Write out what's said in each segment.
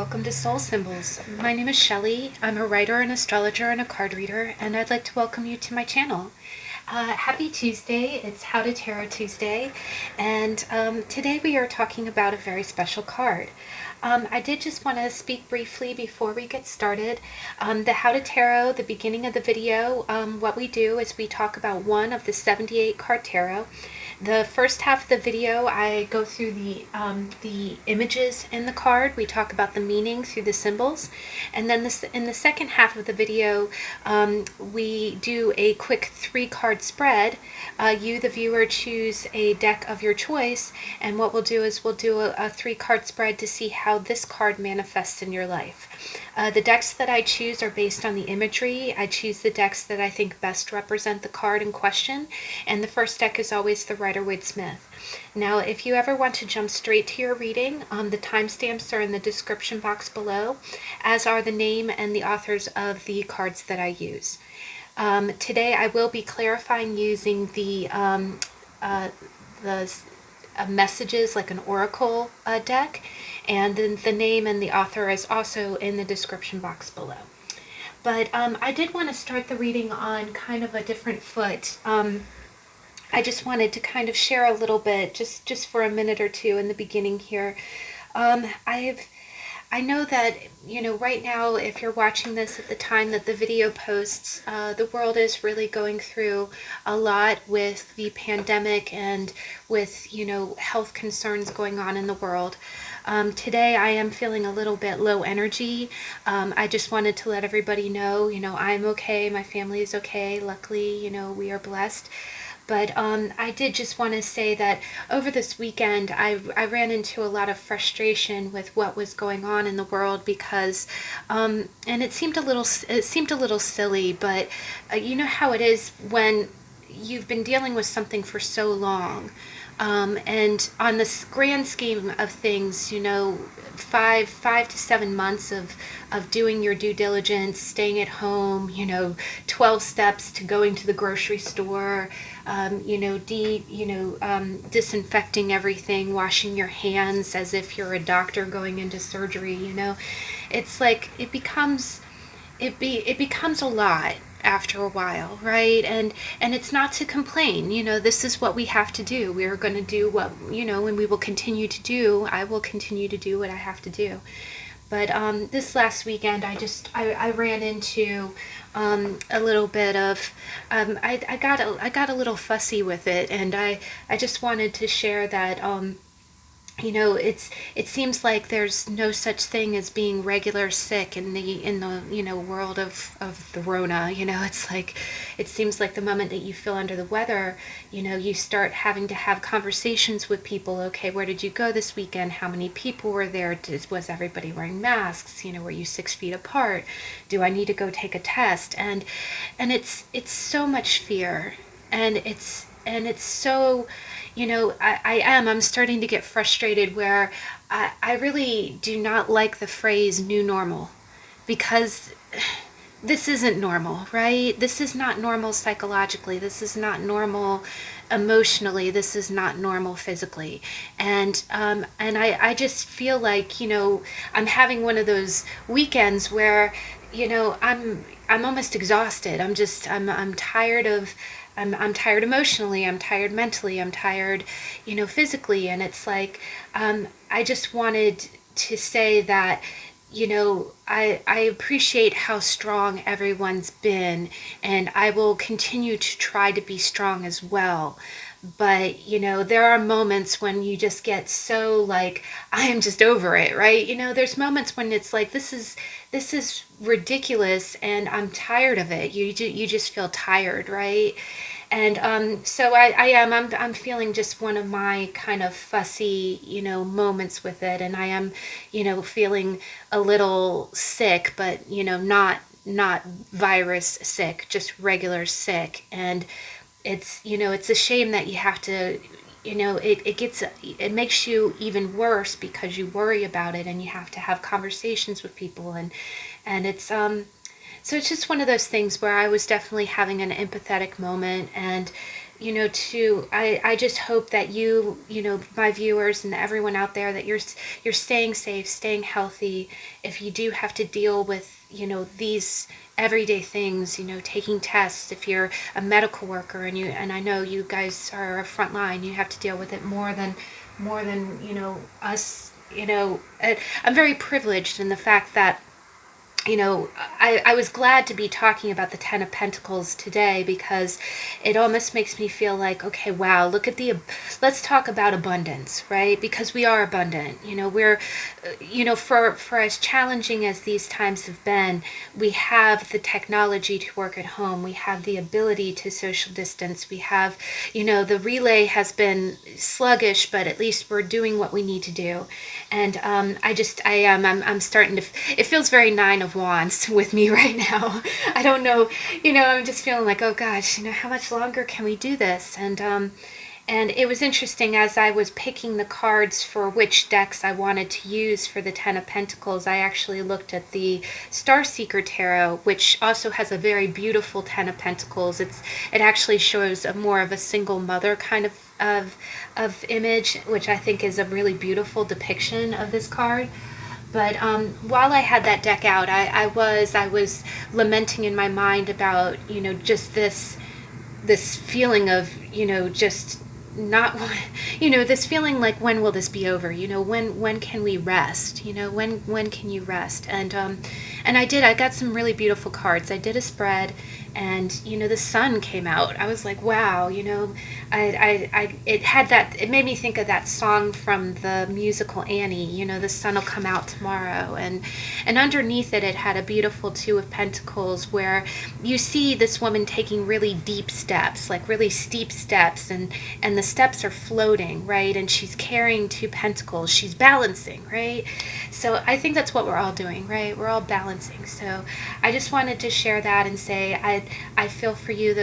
welcome to Soul Symbols. My name is Shelley. I'm a writer, an astrologer, and a card reader, and I'd like to welcome you to my channel. Happy Tuesday. It's How to Tarot Tuesday, and today we are talking about a very special card. I did just want to speak briefly before we get started. The How to Tarot, the beginning of the video, what we do is we talk about one of the 78 card tarot. The first half of the video, I go through the images in the card. We talk about the meaning through the symbols. And then in the second half of the video, we do a quick 3-card spread. You, the viewer, choose a deck of your choice. And what we'll do is we'll do a 3-card spread to see how this card manifests in your life. The decks that I choose are based on the imagery. I choose the decks that I think best represent the card in question, and the first deck is always the Rider-Waite-Smith. Now, if you ever want to jump straight to your reading, the timestamps are in the description box below, as are the name and the authors of the cards that I use. Today I will be clarifying using the messages like an oracle deck, and then the name and the author is also in the description box below. But I did want to start the reading on kind of a different foot. I just wanted to kind of share a little bit, just for a minute or two in the beginning here. I know that, right now, if you're watching this at the time that the video posts, the world is really going through a lot with the pandemic and with, health concerns going on in the world. Today I am feeling a little bit low energy. I just wanted to let everybody know, I'm okay, my family is okay, luckily, we are blessed. But I did just want to say that over this weekend, I ran into a lot of frustration with what was going on in the world because, and it seemed a little silly, but you know how it is when you've been dealing with something for so long. And on this grand scheme of things, 5 to 7 months of doing your due diligence, staying at home, 12 steps to going to the grocery store, disinfecting everything, washing your hands as if you're a doctor going into surgery, it's like it becomes a lot after a while, right? And it's not to complain, this is what we have to do. We are going to do what, and we will continue to do. I will continue to do what I have to do. But this last weekend, I ran into a little bit of, I got a little fussy with it, and I just wanted to share that, it seems like there's no such thing as being regular sick in the world of the Rona. It's like, it seems like the moment that you feel under the weather, you start having to have conversations with people. Okay, where did you go this weekend? How many people were there? Was everybody wearing masks? Were you 6 feet apart? Do I need to go take a test? And it's so much fear, and it's so, I'm starting to get frustrated where I really do not like the phrase new normal, because this isn't normal, right? This is not normal psychologically. This is not normal emotionally. This is not normal physically. And I just feel like, I'm having one of those weekends where, I'm almost exhausted. I'm tired of, I'm tired emotionally, I'm tired mentally, I'm tired, physically. And it's like, I just wanted to say that, I appreciate how strong everyone's been, and I will continue to try to be strong as well. But, there are moments when you just get so like, I am just over it, right? There's moments when it's like, this is ridiculous and I'm tired of it. You just feel tired, right? And so I'm feeling just one of my kind of fussy, moments with it. And I am, feeling a little sick, but, not virus sick, just regular sick. And it's, it's a shame that you have to, it makes you even worse because you worry about it and you have to have conversations with people. And it's, so it's just one of those things where I was definitely having an empathetic moment, and I just hope that my viewers and everyone out there, that you're staying safe, staying healthy. If you do have to deal with, these everyday things, taking tests, if you're a medical worker and I know you guys are a front line, you have to deal with it more than us. I'm very privileged in the fact that I was glad to be talking about the Ten of Pentacles today, because it almost makes me feel like, okay, wow, let's talk about abundance, right? Because we are abundant. For as challenging as these times have been, we have the technology to work at home. We have the ability to social distance. We have, the relay has been sluggish, but at least we're doing what we need to do. And I'm starting to, it feels very Nine of Wands with me right now. I don't know, I'm just feeling like, oh gosh, how much longer can we do this? And it was interesting, as I was picking the cards for which decks I wanted to use for the Ten of Pentacles, I actually looked at the Starseeker Tarot, which also has a very beautiful Ten of Pentacles. It actually shows more of a single mother kind of image, which I think is a really beautiful depiction of this card. But while I had that deck out, I was lamenting in my mind about, just this feeling of, just not, this feeling like, when will this be over? When can we rest? When can you rest? And I got some really beautiful cards. I did a spread, and the sun came out. I was like, wow, it made me think of that song from the musical Annie, the sun will come out tomorrow. And underneath it had a beautiful Two of Pentacles, where you see this woman taking really deep steps, like really steep steps, and the steps are floating, right? And she's carrying two pentacles. She's balancing, right? So I think that's what we're all doing, right? We're all balancing. So I just wanted to share that and say I feel for you,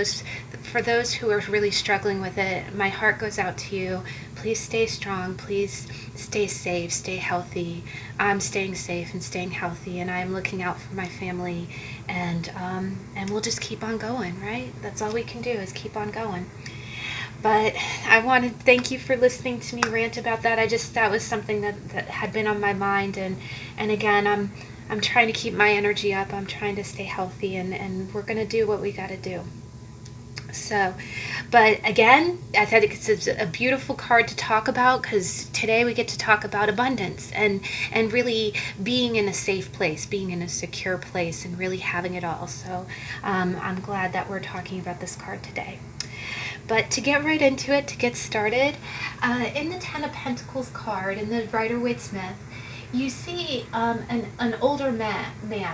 for those who are really struggling with it. My heart goes out to you. Please stay strong. Please stay safe, stay healthy. I'm staying safe and staying healthy, and I'm looking out for my family, and we'll just keep on going, right? That's all we can do, is keep on going. But I want to thank you for listening to me rant about that. That was something that had been on my mind, and again, I'm trying to keep my energy up. I'm trying to stay healthy, and we're going to do what we got to do. So, but again, I think it's a beautiful card to talk about, because today we get to talk about abundance and really being in a safe place, being in a secure place, and really having it all. So I'm glad that we're talking about this card today. But to get right into it, to get started, in the Ten of Pentacles card, in the Rider-Waite-Smith, you see an older man,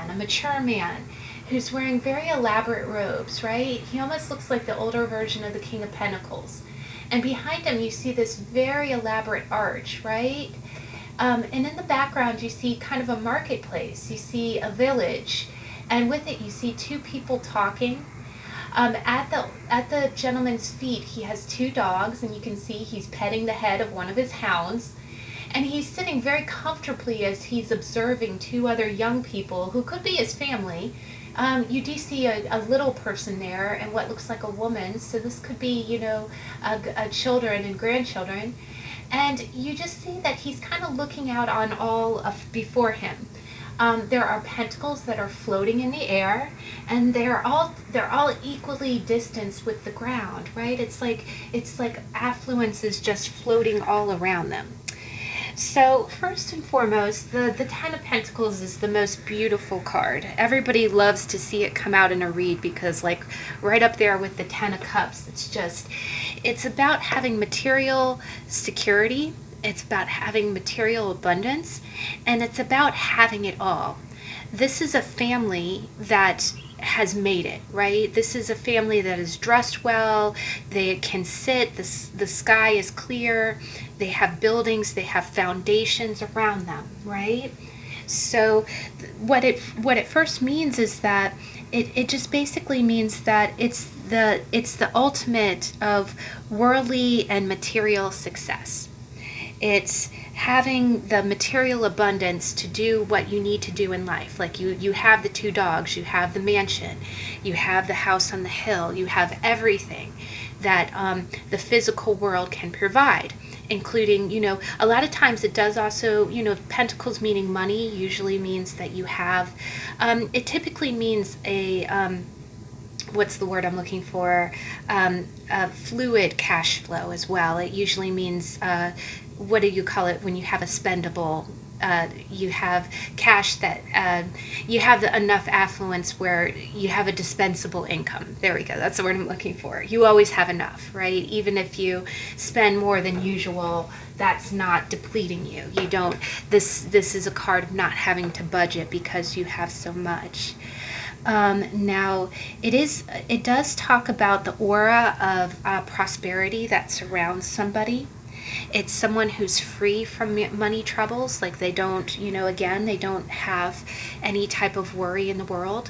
a mature man, who's wearing very elaborate robes, right? He almost looks like the older version of the King of Pentacles. And behind him, you see this very elaborate arch, right? And in the background, you see kind of a marketplace. You see a village. And with it, you see two people talking. At the gentleman's feet, he has two dogs, and you can see he's petting the head of one of his hounds. And he's sitting very comfortably as he's observing two other young people who could be his family. You do see a little person there and what looks like a woman, so this could be, children and grandchildren. And you just see that he's kind of looking out on all of before him. There are pentacles that are floating in the air, and they're all equally distanced with the ground, right? It's like affluence is just floating all around them. So first and foremost, the Ten of Pentacles is the most beautiful card. Everybody loves to see it come out in a read, because like right up there with the Ten of Cups, it's about having material security. It's about having material abundance, and it's about having it all. This is a family that has made it, right? This is a family that is dressed well. They can sit. The sky is clear. They have buildings. They have foundations around them, right? So what it first means is that it just basically means that it's the ultimate of worldly and material success. It's having the material abundance to do what you need to do in life. Like you have the two dogs, you have the mansion, you have the house on the hill, you have everything. that the physical world can provide, including, a lot of times it does also, pentacles meaning money usually means that you have, it typically means a, what's the word I'm looking for? Fluid cash flow as well. It usually means, what do you call it when you have a spendable? You have cash that you have enough affluence where you have a dispensable income. There we go. That's the word I'm looking for. You always have enough, right? Even if you spend more than usual, that's not depleting you. You don't. This is a card of not having to budget because you have so much. Now, it does talk about the aura of prosperity that surrounds somebody. It's someone who's free from money troubles, like they don't, again, they don't have any type of worry in the world.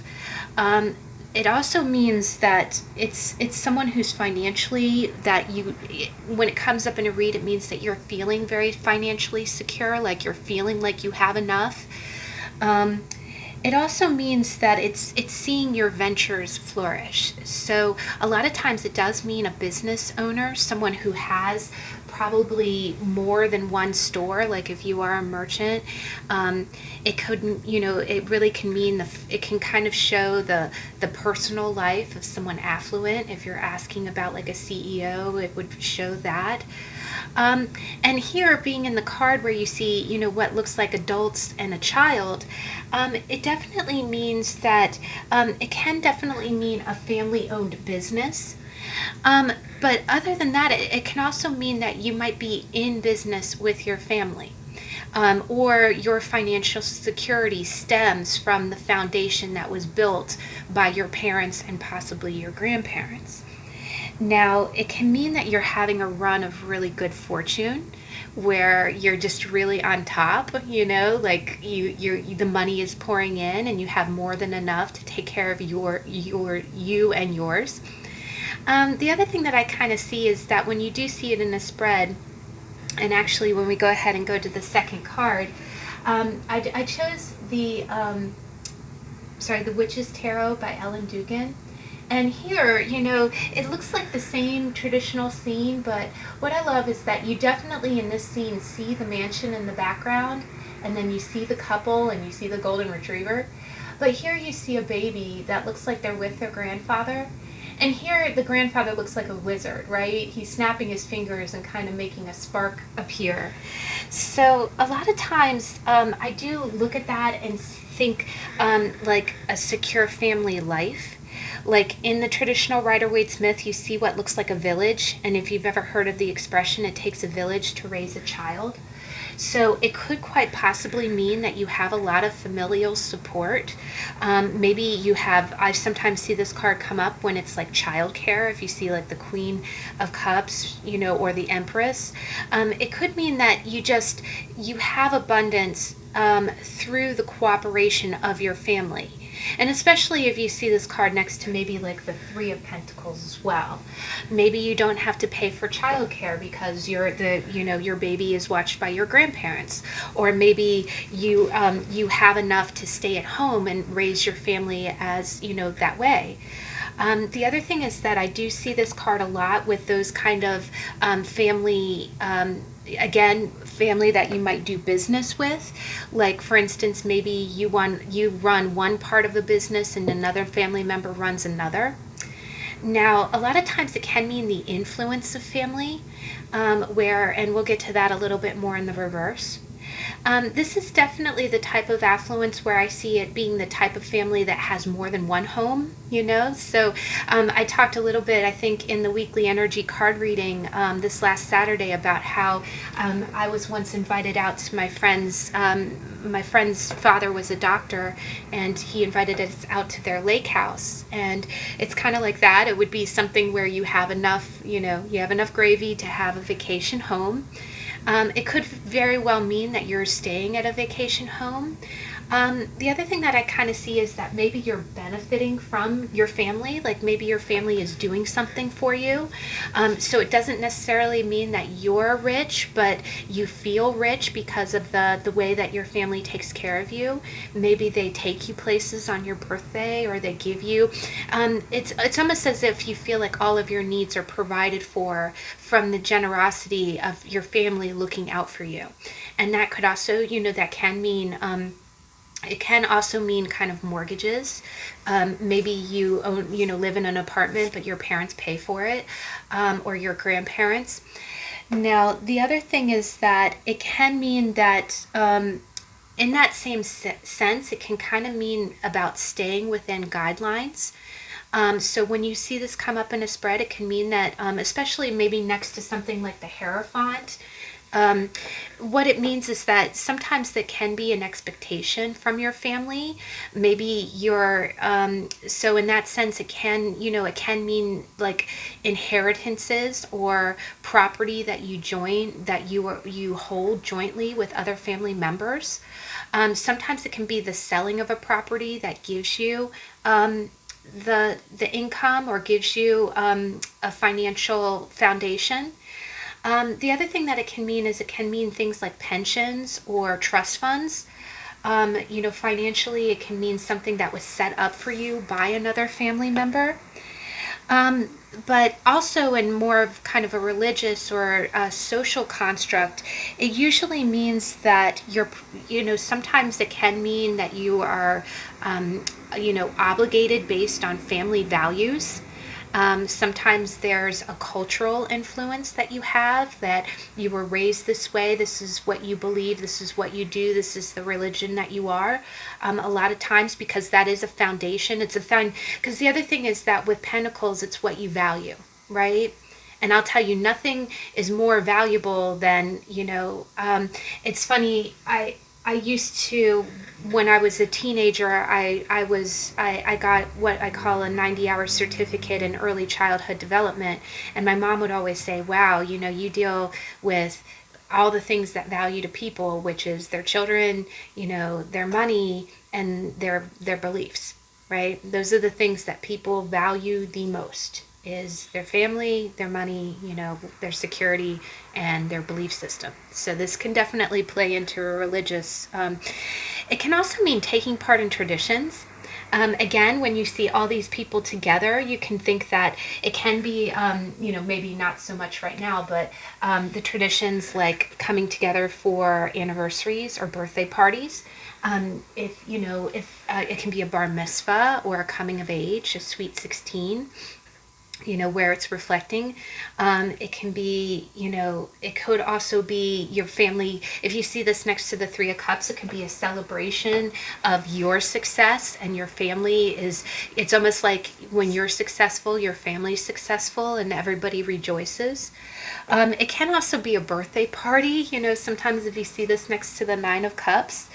It also means that it's someone who's financially, that when it comes up in a read, it means that you're feeling very financially secure, like you're feeling like you have enough. It also means that it's seeing your ventures flourish. So a lot of times it does mean a business owner, someone who has probably more than one store. Like if you are a merchant, it could, it really can mean it can kind of show the personal life of someone affluent. If you're asking about like a CEO, it would show that. And here, being in the card where you see, what looks like adults and a child, it definitely means that it can definitely mean a family-owned business. But other than that, it can also mean that you might be in business with your family. Or your financial security stems from the foundation that was built by your parents and possibly your grandparents. Now, it can mean that you're having a run of really good fortune where you're just really on top, like the money is pouring in and you have more than enough to take care of you and yours. The other thing that I kind of see is that when you do see it in a spread, and actually when we go ahead and go to the second card, I chose the Witch's Tarot by Ellen Dugan. And here, it looks like the same traditional scene, but what I love is that you definitely in this scene see the mansion in the background, and then you see the couple and you see the golden retriever. But here you see a baby that looks like they're with their grandfather. And here the grandfather looks like a wizard, right? He's snapping his fingers and kind of making a spark appear. So a lot of times I do look at that and think like a secure family life. Like in the traditional Rider-Waite-Smith, you see what looks like a village. And if you've ever heard of the expression, it takes a village to raise a child. So it could quite possibly mean that you have a lot of familial support. Maybe you have, I sometimes see this card come up when it's like childcare. If you see like the Queen of Cups, or the Empress, it could mean that you have abundance through the cooperation of your family. And especially if you see this card next to maybe like the Three of Pentacles as well. Maybe you don't have to pay for childcare because your baby is watched by your grandparents, or maybe you have enough to stay at home and raise your family as that way. The other thing is that I do see this card a lot with those kind of family. Again, family that you might do business with. Like for instance, maybe you run one part of the business and another family member runs another. Now, a lot of times it can mean the influence of family, and we'll get to that a little bit more in the reverse. This is definitely the type of affluence where I see it being the type of family that has more than one home, So I talked a little bit, I think, in the weekly energy card reading this last Saturday about how I was once invited out to my friend's father was a doctor, and he invited us out to their lake house. And it's kind of like that. It would be something where you have enough, you have enough gravy to have a vacation home. It could very well mean that you're staying at a vacation home. The other thing that I kind of see is that maybe you're benefiting from your family, like maybe your family is doing something for you. So it doesn't necessarily mean that you're rich, but you feel rich because of the way that your family takes care of you. Maybe they take you places on your birthday, or they give you. It's almost as if you feel like all of your needs are provided for from the generosity of your family looking out for you, and that could also, that can mean. It can also mean kind of mortgages. Maybe you own, live in an apartment, but your parents pay for it, or your grandparents. Now, the other thing is that it can mean that, in that same sense, it can kind of mean about staying within guidelines. So when you see this come up in a spread, it can mean that, especially maybe next to something like the Hierophant, um, what it means is that sometimes there can be an expectation from your family. Maybe you're, so in that sense, it can mean like inheritances or property that you hold jointly with other family members. Sometimes it can be the selling of a property that gives you, the income, or gives you, a financial foundation. The other thing that it can mean is it can mean things like pensions or trust funds. Financially, it can mean something that was set up for you by another family member. Um, but also, in more of kind of a religious or a social construct, it usually means that sometimes it can mean that you are, obligated based on family values. Sometimes there's a cultural influence that you have, that you were raised this way, this is what you believe, this is what you do, this is the religion that you are. A lot of times, because that is a foundation, because the other thing is that with pentacles, it's what you value, right? And I'll tell you, nothing is more valuable than, it's funny, I used to, when I was a teenager, I got what I call a 90-hour certificate in early childhood development, and my mom would always say, "Wow, you deal with all the things that value to people, which is their children, their money, and their beliefs, right? Those are the things that people value the most, is their family, their money, their security, and their belief system." So this can definitely play into a religious. It can also mean taking part in traditions. Again, when you see all these people together, you can think that it can be, maybe not so much right now, but the traditions like coming together for anniversaries or birthday parties. If it can be a bar mitzvah or a coming of age, a sweet 16, where it's reflecting. It can be, it could also be your family. If you see this next to the Three of Cups, it could be a celebration of your success, and your family it's almost like when you're successful, your family's successful, and everybody rejoices. It can also be a birthday party. Sometimes if you see this next to the Nine of Cups,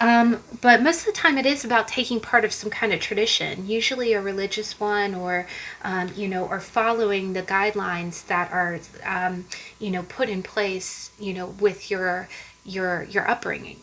but most of the time it is about taking part of some kind of tradition, usually a religious one, or, or following the guidelines that are, put in place, with your upbringing.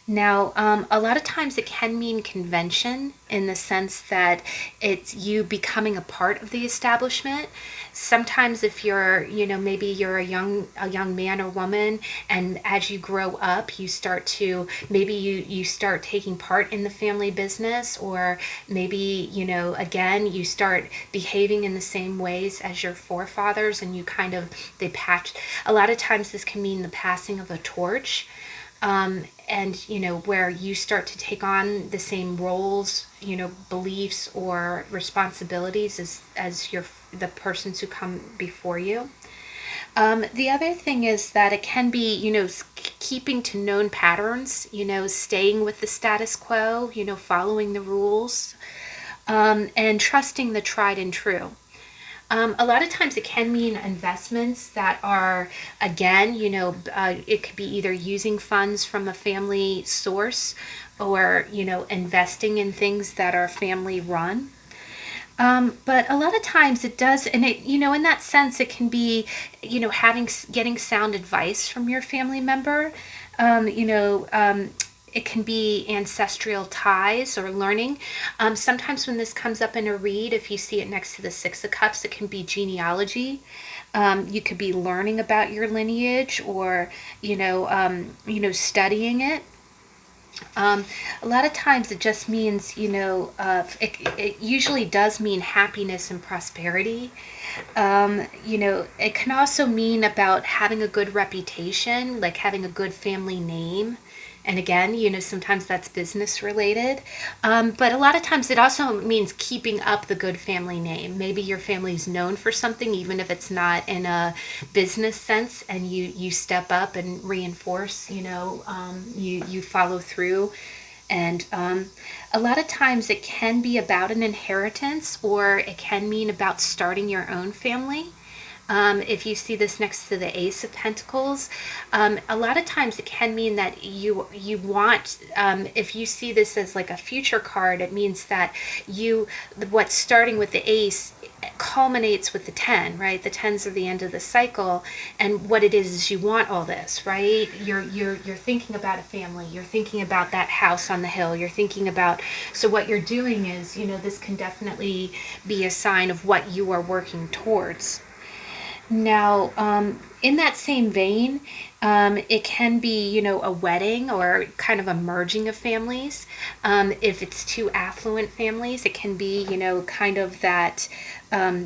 Now, a lot of times it can mean convention, in the sense that it's you becoming a part of the establishment. Sometimes if you're, maybe you're a young man or woman, and as you grow up, you start to, maybe you start taking part in the family business, or maybe, again, you start behaving in the same ways as your forefathers, and a lot of times this can mean the passing of a torch. And where you start to take on the same roles, beliefs or responsibilities as the persons who come before you. The other thing is that it can be, keeping to known patterns, staying with the status quo, following the rules, and trusting the tried and true. A lot of times it can mean investments that are, again, it could be either using funds from a family source, or, investing in things that are family run. But a lot of times it does, and in that sense, it can be, getting sound advice from your family member. it can be ancestral ties or learning. Sometimes when this comes up in a read, if you see it next to the Six of Cups, it can be genealogy. You could be learning about your lineage, or studying it. A lot of times it just means, it usually does mean happiness and prosperity. It can also mean about having a good reputation, like having a good family name. And again, sometimes that's business related. But a lot of times it also means keeping up the good family name. Maybe your family's known for something, even if it's not in a business sense, and you step up and reinforce, you follow through. And a lot of times it can be about an inheritance, or it can mean about starting your own family. If you see this next to the Ace of Pentacles, a lot of times it can mean that you want, if you see this as like a future card, it means that what's starting with the Ace culminates with the 10, right? The 10s are the end of the cycle, and what it is you want all this, right? You're thinking about a family, you're thinking about that house on the hill, you're thinking about, so what you're doing is, this can definitely be a sign of what you are working towards. Now, in that same vein, it can be, a wedding or kind of a merging of families. If it's two affluent families, it can be, kind of that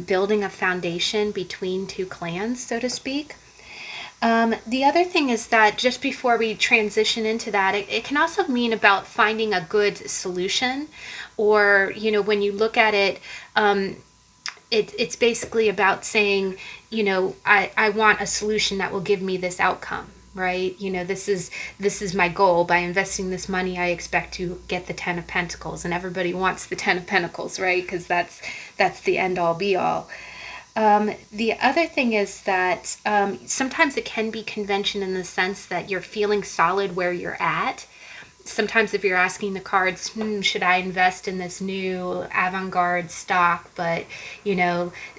building a foundation between two clans, so to speak. The other thing is that just before we transition into that, it can also mean about finding a good solution, or, when you look at it, it's basically about saying, I want a solution that will give me this outcome, right? This is my goal. By investing this money, I expect to get the 10 of Pentacles, and everybody wants the 10 of Pentacles, right? Because that's the end all be all. The other thing is that sometimes it can be convention in the sense that you're feeling solid where you're at. Sometimes if you're asking the cards, should I invest in this new avant-garde stock? But,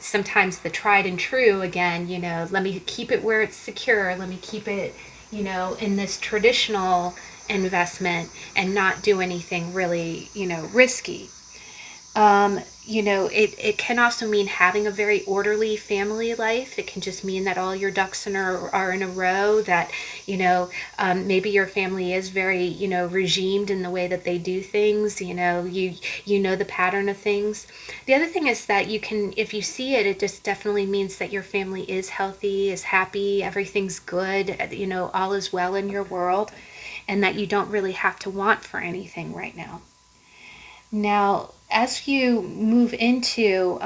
sometimes the tried and true, again, let me keep it where it's secure. Let me keep it, in this traditional investment and not do anything really, risky. It can also mean having a very orderly family life. It can just mean that all your ducks are in a row, that, maybe your family is very, regimed in the way that they do things, you know the pattern of things. The other thing is that you can, if you see it, it just definitely means that your family is healthy, is happy, everything's good, all is well in your world, and that you don't really have to want for anything right now. Now, as you move into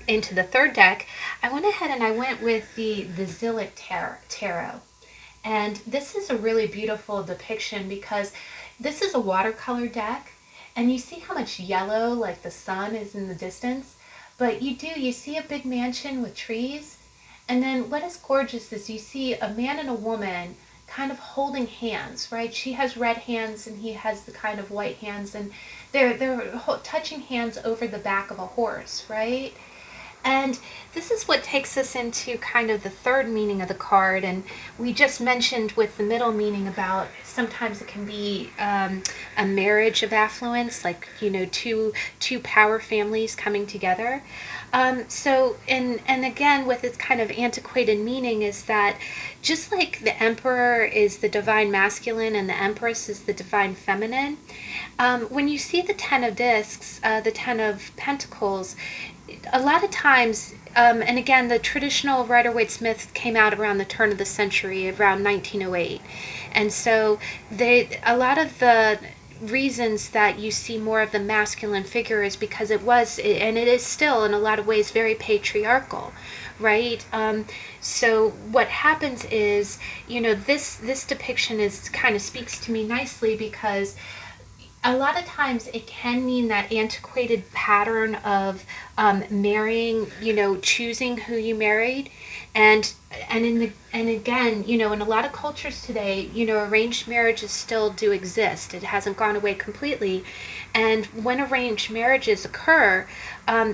the third deck, I went ahead and I went with the Zillich Tarot. And this is a really beautiful depiction because this is a watercolor deck, and you see how much yellow, like the sun, is in the distance. But you see a big mansion with trees, and then what is gorgeous is you see a man and a woman kind of holding hands, right? She has red hands and he has the kind of white hands, and they're touching hands over the back of a horse, right? And this is what takes us into kind of the third meaning of the card. And we just mentioned with the middle meaning about sometimes it can be a marriage of affluence, like, two power families coming together. And again, with its kind of antiquated meaning is that just like the Emperor is the divine masculine and the Empress is the divine feminine, when you see the 10 of discs, the 10 of pentacles, a lot of times, and again, the traditional Rider-Waite-Smith came out around the turn of the century, around 1908. And so a lot of the reasons that you see more of the masculine figure is because it was, and it is still in a lot of ways, very patriarchal, right? So what happens is, this depiction is kind of speaks to me nicely because a lot of times it can mean that antiquated pattern of marrying, choosing who you married, and again, in a lot of cultures today, arranged marriages still do exist. It hasn't gone away completely, And when arranged marriages occur,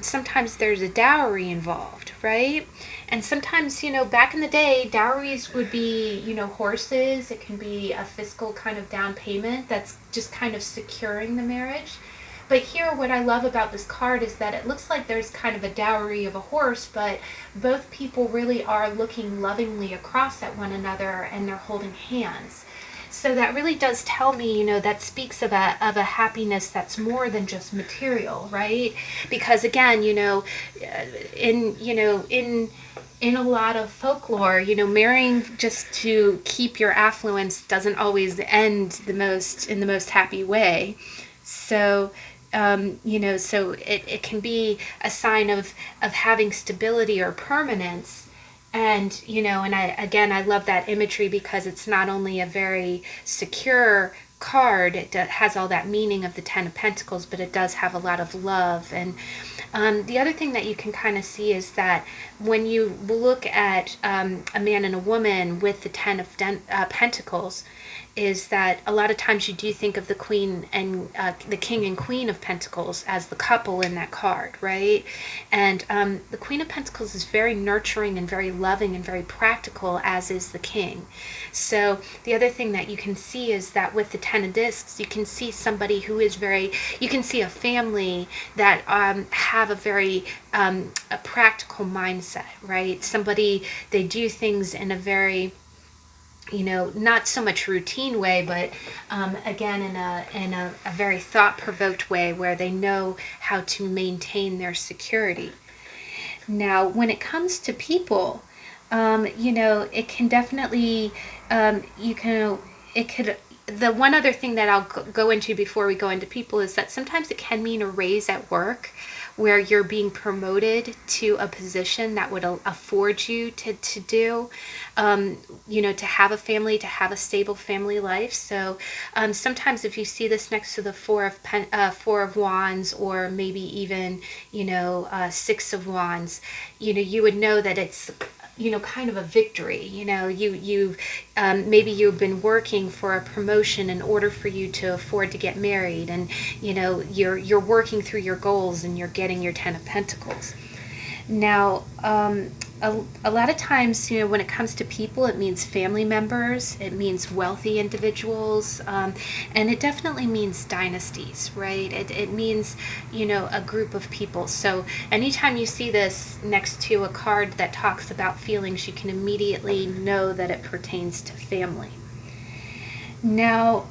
sometimes there's a dowry involved, right? And sometimes, back in the day, dowries would be, horses. It can be a fiscal kind of down payment that's just kind of securing the marriage. But here, what I love about this card is that it looks like there's kind of a dowry of a horse, but both people really are looking lovingly across at one another, and they're holding hands. So that really does tell me, that speaks of a happiness that's more than just material, right? Because again, in a lot of folklore, marrying just to keep your affluence doesn't always end in the most happy way. So so it can be a sign of having stability or permanence. And I love that imagery because it's not only a very secure card, it has all that meaning of the Ten of Pentacles, but it does have a lot of love. And the other thing that you can kind of see is that when you look at a man and a woman with the Ten of Pentacles, is that a lot of times you do think of the Queen and the King and Queen of Pentacles as the couple in that card, right? And the Queen of Pentacles is very nurturing and very loving and very practical, as is the King. So the other thing that you can see is that with the Ten of Discs, you can see somebody who is you can see a family that have a very a practical mindset, right? Somebody, they do things in a very not so much routine way, but again, in a very thought-provoked way where they know how to maintain their security. Now, when it comes to people, it can definitely, the one other thing that I'll go into before we go into people is that sometimes it can mean a raise at work, where you're being promoted to a position that would afford you to do, to have a family, to have a stable family life. So sometimes if you see this next to the Four of Wands, or maybe even, Six of Wands, you would know that it's kind of a victory. Maybe you've been working for a promotion in order for you to afford to get married, and you're working through your goals and you're getting your Ten of Pentacles. Now, a lot of times, when it comes to people, it means family members, it means wealthy individuals, and it definitely means dynasties, right? It means, a group of people. So anytime you see this next to a card that talks about feelings, you can immediately know that it pertains to family. Now,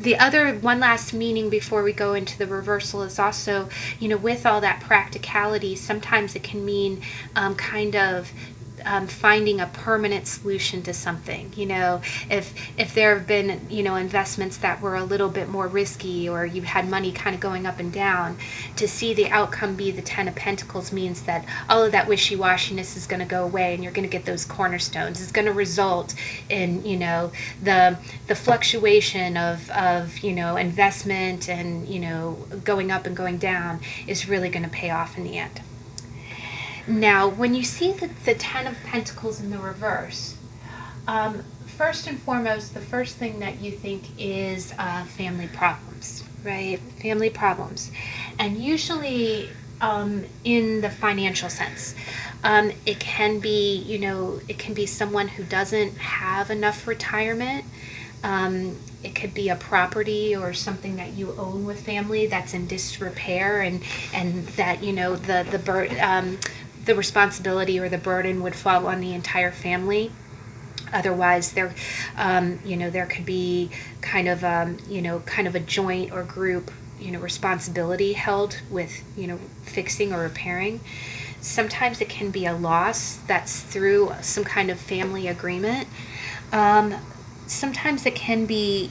the other one last meaning before we go into the reversal is also, with all that practicality, sometimes it can mean kind of finding a permanent solution to something. If there have been investments that were a little bit more risky, or you had money kind of going up and down, to see the outcome be the Ten of Pentacles means that all of that wishy-washiness is going to go away, and you're going to get those cornerstones. It's going to result in the fluctuation of investment and going up and going down is really going to pay off in the end. Now, when you see the Ten of Pentacles in the reverse, first and foremost, the first thing that you think is family problems, right? Family problems. And usually in the financial sense. It can be someone who doesn't have enough retirement. It could be a property or something that you own with family that's in disrepair, and that the responsibility or the burden would fall on the entire family. Otherwise, there could be kind of a joint or group responsibility held with fixing or repairing. Sometimes it can be a loss that's through some kind of family agreement. Sometimes it can be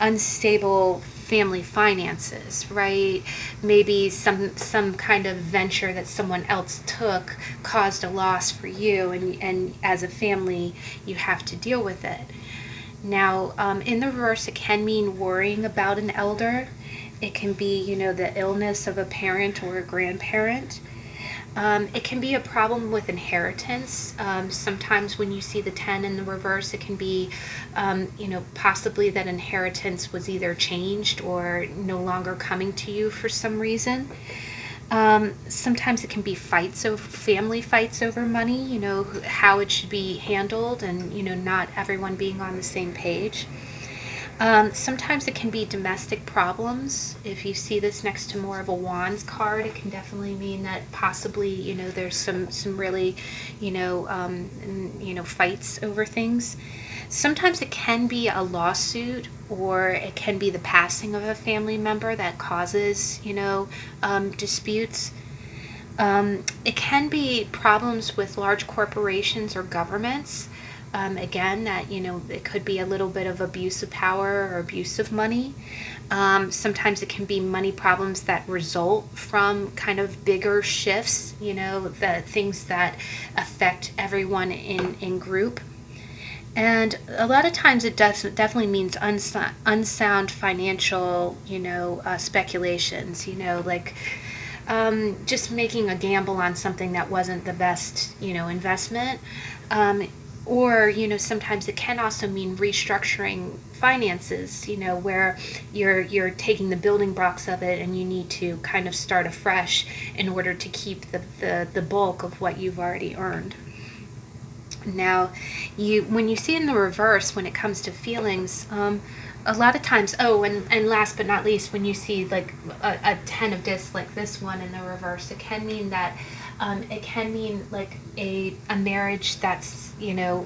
unstable family finances, right? Maybe some kind of venture that someone else took caused a loss for you, and as a family you have to deal with it. Now, in the reverse, it can mean worrying about an elder. It can be the illness of a parent or a grandparent. It can be a problem with inheritance. Sometimes when you see the 10 in the reverse, it can be, possibly that inheritance was either changed or no longer coming to you for some reason. Sometimes it can be fights over family fights over money, how it should be handled, and not everyone being on the same page. Sometimes it can be domestic problems. If you see this next to more of a wands card, it can definitely mean that possibly there's some really fights over things. Sometimes it can be a lawsuit, or it can be the passing of a family member that causes disputes. It can be problems with large corporations or governments. Again, that it could be a little bit of abuse of power or abuse of money. Sometimes it can be money problems that result from kind of bigger shifts, the things that affect everyone in group. And a lot of times it definitely means unsound financial, speculations, like just making a gamble on something that wasn't the best, investment. Or sometimes it can also mean restructuring finances, where you're taking the building blocks of it and you need to kind of start afresh in order to keep the bulk of what you've already earned. Now, when you see in the reverse, when it comes to feelings, a lot of times, and last but not least, when you see like a 10 of discs like this one in the reverse, it can mean that like a marriage that's a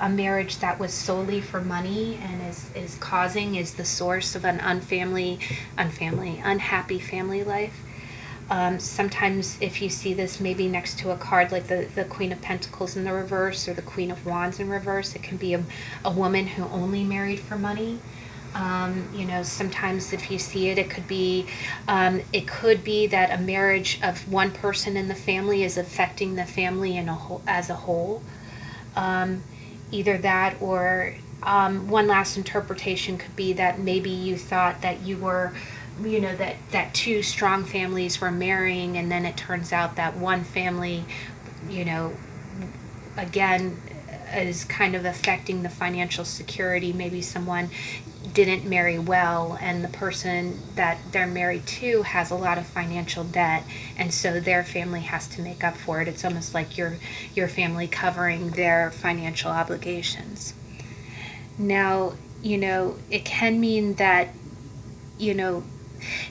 marriage that was solely for money and is the source of an unhappy family life. Sometimes if you see this maybe next to a card like the Queen of Pentacles in the reverse or the Queen of Wands in reverse, it can be a woman who only married for money. Sometimes if you see it, it could be that a marriage of one person in the family is affecting the family as a whole. Either that, or one last interpretation could be that maybe you thought that you were that two strong families were marrying, and then it turns out that one family again is kind of affecting the financial security. Maybe someone didn't marry well, and the person that they're married to has a lot of financial debt, and so their family has to make up for it. It's almost like your family covering their financial obligations. Now, it can mean that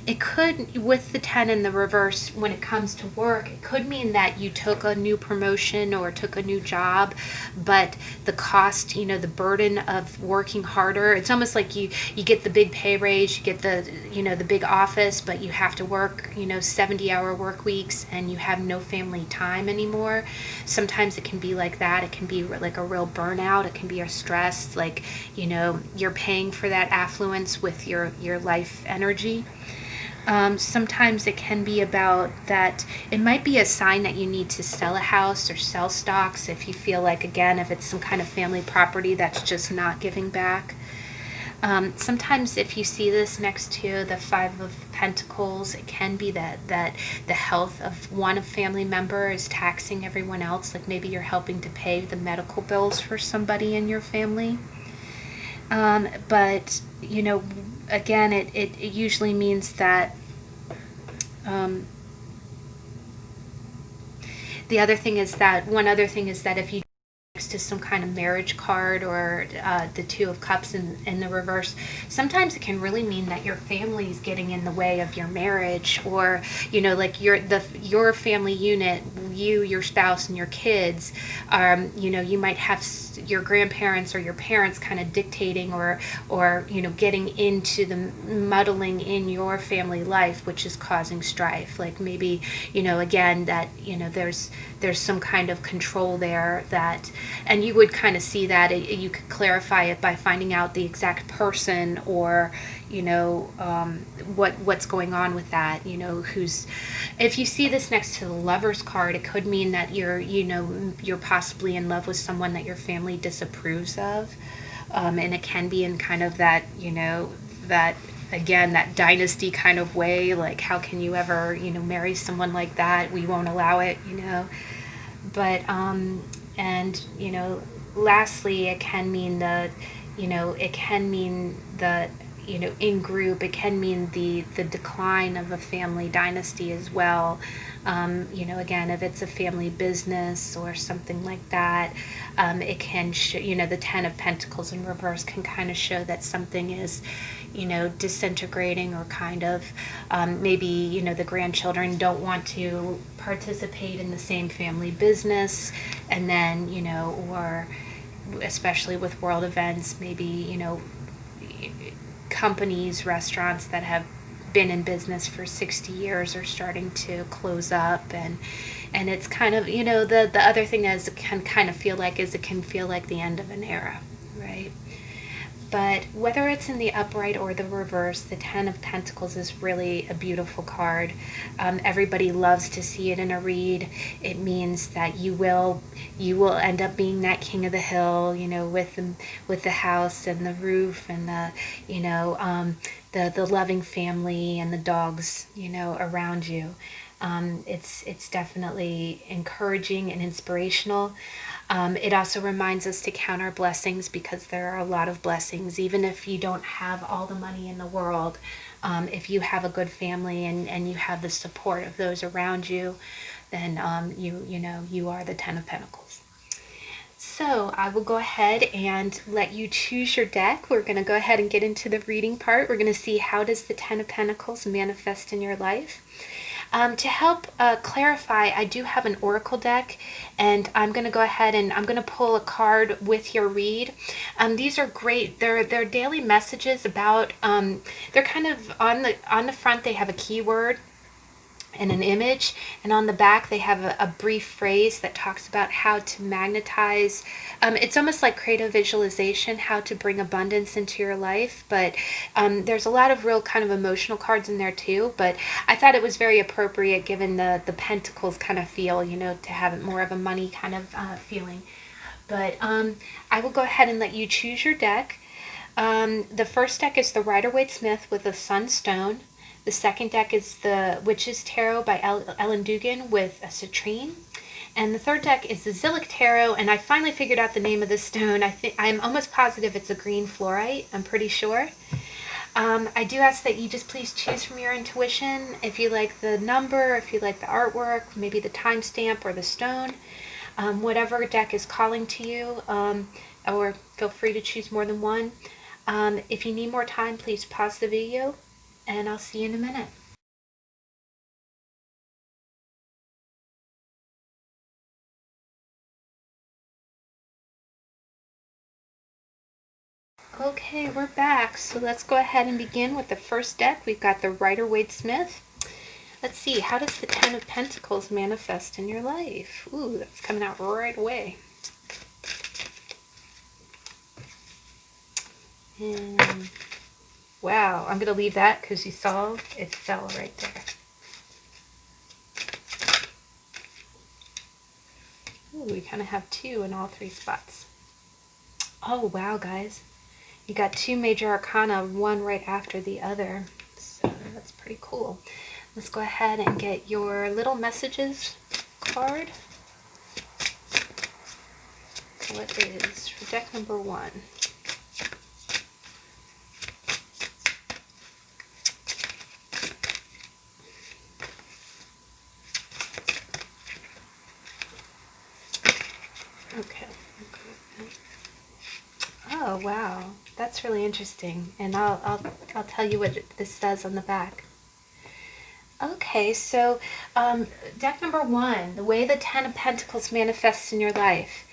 it could, with the 10 in the reverse, when it comes to work, it could mean that you took a new promotion or took a new job, but the cost, the burden of working harder, it's almost like you get the big pay raise, you get the big office, but you have to work 70-hour work weeks, and you have no family time anymore. Sometimes it can be like that. It can be like a real burnout. It can be a stress, like you're paying for that affluence with your life energy. Sometimes it can be about that it might be a sign that you need to sell a house or sell stocks if you feel like, again, if it's some kind of family property that's just not giving back. Sometimes if you see this next to the 5 of Pentacles, it can be that the health of one family member is taxing everyone else, like maybe you're helping to pay the medical bills for somebody in your family. But again, it usually means that one other thing is that if you next to some kind of marriage card or the 2 of Cups in the reverse, sometimes it can really mean that your family is getting in the way of your marriage, or like your family unit, your spouse and your kids. You might have your grandparents or your parents kind of dictating or getting into the muddling in your family life, which is causing strife. Like maybe again that there's some kind of control there, that, and you would kind of see that you could clarify it by finding out the exact person, or what's going on with that, who's. If you see this next to the Lover's card, it could mean that you're possibly in love with someone that your family disapproves of, and it can be in kind of that that again, that dynasty kind of way, like how can you ever, marry someone like that? We won't allow it, But and lastly, it can mean the in group. It can mean the decline of a family dynasty as well. Again, if it's a family business or something like that, it can show, the Ten of Pentacles in reverse can kind of show that something is, disintegrating, or kind of maybe, the grandchildren don't want to participate in the same family business. And then, or especially with world events, maybe, companies, restaurants that have been in business for 60 years are starting to close up. And it's kind of, the other thing is it can kind of feel like is it can feel like the end of an era, right? But whether it's in the upright or the reverse, the Ten of Pentacles is really a beautiful card. Everybody loves to see it in a read. It means that you will end up being that king of the hill, with the house and the roof and the loving family and the dogs, around you. It's definitely encouraging and inspirational. It also reminds us to count our blessings, because there are a lot of blessings. Even if you don't have all the money in the world, if you have a good family and you have the support of those around you, then you are the Ten of Pentacles. So I will go ahead and let you choose your deck. We're going to go ahead and get into the reading part. We're going to see how does the Ten of Pentacles manifest in your life. To help clarify, I do have an oracle deck, and I'm going to go ahead and I'm going to pull a card with your read. These are great. They're daily messages about. They're kind of on the front. They have a keyword and an image, and on the back they have a brief phrase that talks about how to magnetize. It's almost like creative visualization, how to bring abundance into your life, but there's a lot of real kind of emotional cards in there too. But I thought it was very appropriate, given the pentacles kind of feel, to have it more of a money kind of feeling. But I will go ahead and let you choose your deck. The first deck is the Rider-Waite-Smith with a Sunstone. The second deck is the Witch's Tarot by Ellen Dugan with a citrine. And the third deck is the Zillich Tarot, and I finally figured out the name of this stone. I'm almost positive it's a green fluorite. I'm pretty sure. I do ask that you just please choose from your intuition. If you like the number, if you like the artwork, maybe the timestamp or the stone, whatever deck is calling to you, or feel free to choose more than one. If you need more time, please pause the video, and I'll see you in a minute. Okay, we're back. So let's go ahead and begin with the first deck. We've got the Rider-Waite-Smith. Let's see, how does the Ten of Pentacles manifest in your life? Ooh, that's coming out right away. And wow, I'm going to leave that because you saw it fell right there. Ooh, we kind of have two in all three spots. Oh, wow, guys. You got two major arcana, one right after the other. So that's pretty cool. Let's go ahead and get your little messages card. What is for deck number one? Okay. Oh wow, that's really interesting, and I'll tell you what this says on the back. Okay, so deck number one, the way the Ten of Pentacles manifests in your life.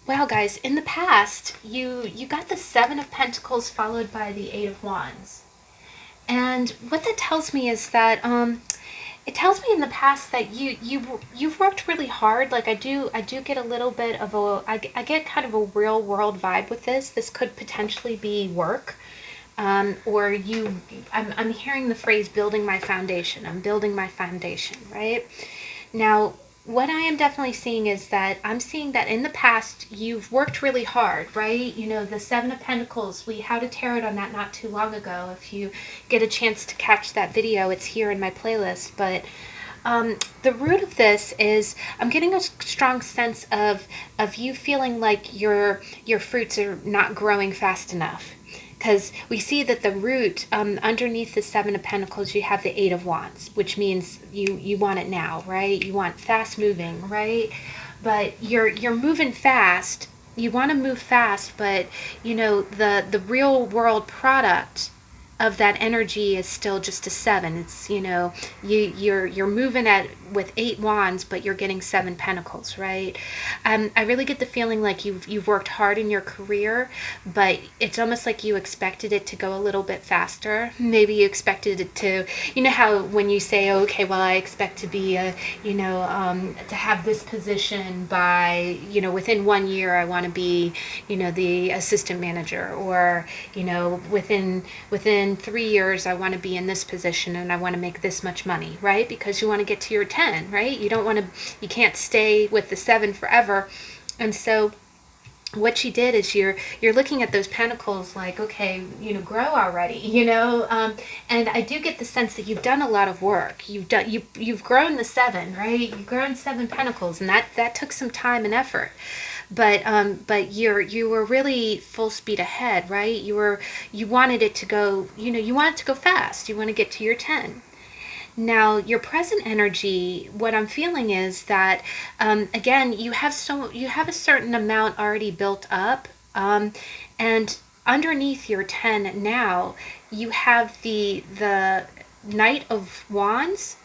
Well, guys, in the past, you got the Seven of Pentacles followed by the Eight of Wands, and what that tells me is that it tells me in the past that you've worked really hard. Like I do get a little bit of I get kind of a real world vibe with this. This could potentially be work, or I'm hearing the phrase building my foundation. I'm building my foundation, right? Now, what I am definitely seeing is that I'm seeing that in the past you've worked really hard, right? You know, the Seven of Pentacles, we had a tarot on that not too long ago. If you get a chance to catch that video, it's here in my playlist. But the root of this is I'm getting a strong sense of you feeling like your fruits are not growing fast enough, because we see that the root, underneath the Seven of Pentacles, you have the Eight of Wands, which means you want it now, right? You want fast moving, right? But you're moving fast. You want to move fast, but you know the real world product of that energy is still just a seven. It's, you know, you're moving at with 8 wands, but you're getting 7 pentacles, right? I really get the feeling like you've worked hard in your career, but it's almost like you expected it to go a little bit faster. Maybe you expected it to, you know how when you say, okay, well, I expect to be a, you know, to have this position by, you know, within 1 year I want to be, you know, the assistant manager, or, you know, within 3 years I want to be in this position and I want to make this much money, right? Because you want to get to your 10, right? You don't want to, you can't stay with the 7 forever. And so what she did is you're looking at those pentacles like, okay, you know, grow already, you know. And I do get the sense that you've done a lot of work. You've grown the 7, right? You've grown 7 pentacles, and that took some time and effort. But you were really full speed ahead, right? You wanted it to go, you know, you want it to go fast. You want to get to your 10. Now, your present energy, what I'm feeling is that, again, you have a certain amount already built up, and underneath your 10 now, you have the Knight of Wands,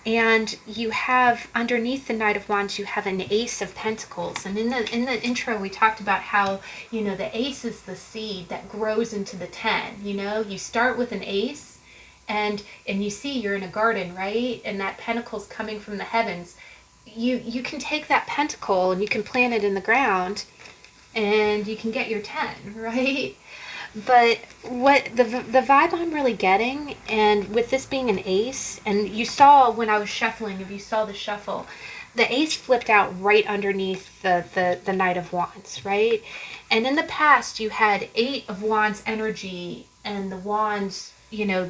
and you have underneath the Knight of Wands, you have an Ace of Pentacles. And in the intro, we talked about how, you know, the Ace is the seed that grows into the 10. You know, you start with an Ace, and you see you're in a garden, right? And that pentacle's coming from the heavens. You can take that pentacle and you can plant it in the ground, and you can get your 10, right? But what the vibe I'm really getting, and with this being an ace, and you saw when I was shuffling, if you saw the shuffle, the ace flipped out right underneath the Knight of Wands, right? And in the past, you had 8 of Wands energy, and the wands, you know,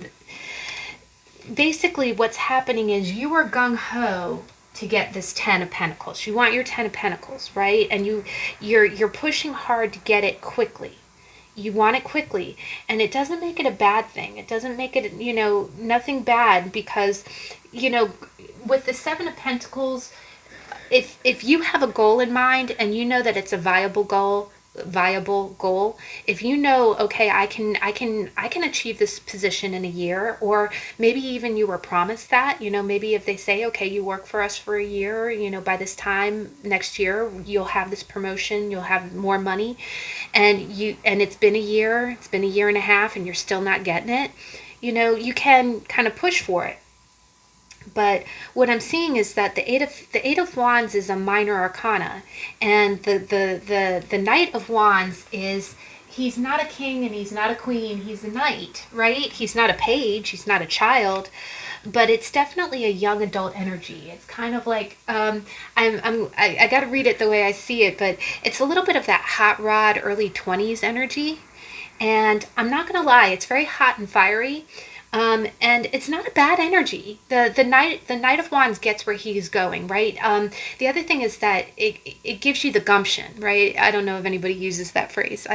basically what's happening is you were gung-ho to get this 10 of Pentacles. You want your 10 of Pentacles, right? And you're pushing hard to get it quickly. You want it quickly, and it doesn't make it a bad thing. It doesn't make it, you know, nothing bad, because, you know, with the 7 of Pentacles, if you have a goal in mind and you know that it's a viable goal, if you know, okay, I can achieve this position in a year, or maybe even you were promised that, you know, maybe if they say, okay, you work for us for a year, you know, by this time next year you'll have this promotion, you'll have more money, and it's been a year, it's been a year and a half, and you're still not getting it, you know, you can kind of push for it. But what I'm seeing is that the Eight of Wands is a minor arcana, and the Knight of Wands is, he's not a king and he's not a queen, he's a knight, right? He's not a page, he's not a child, but it's definitely a young adult energy. It's kind of like, I got to read it the way I see it, but it's a little bit of that hot rod early 20s energy. And I'm not gonna lie, it's very hot and fiery. And it's not a bad energy. The Knight of Wands gets where he's going, right? The other thing is that it gives you the gumption, right? I don't know if anybody uses that phrase.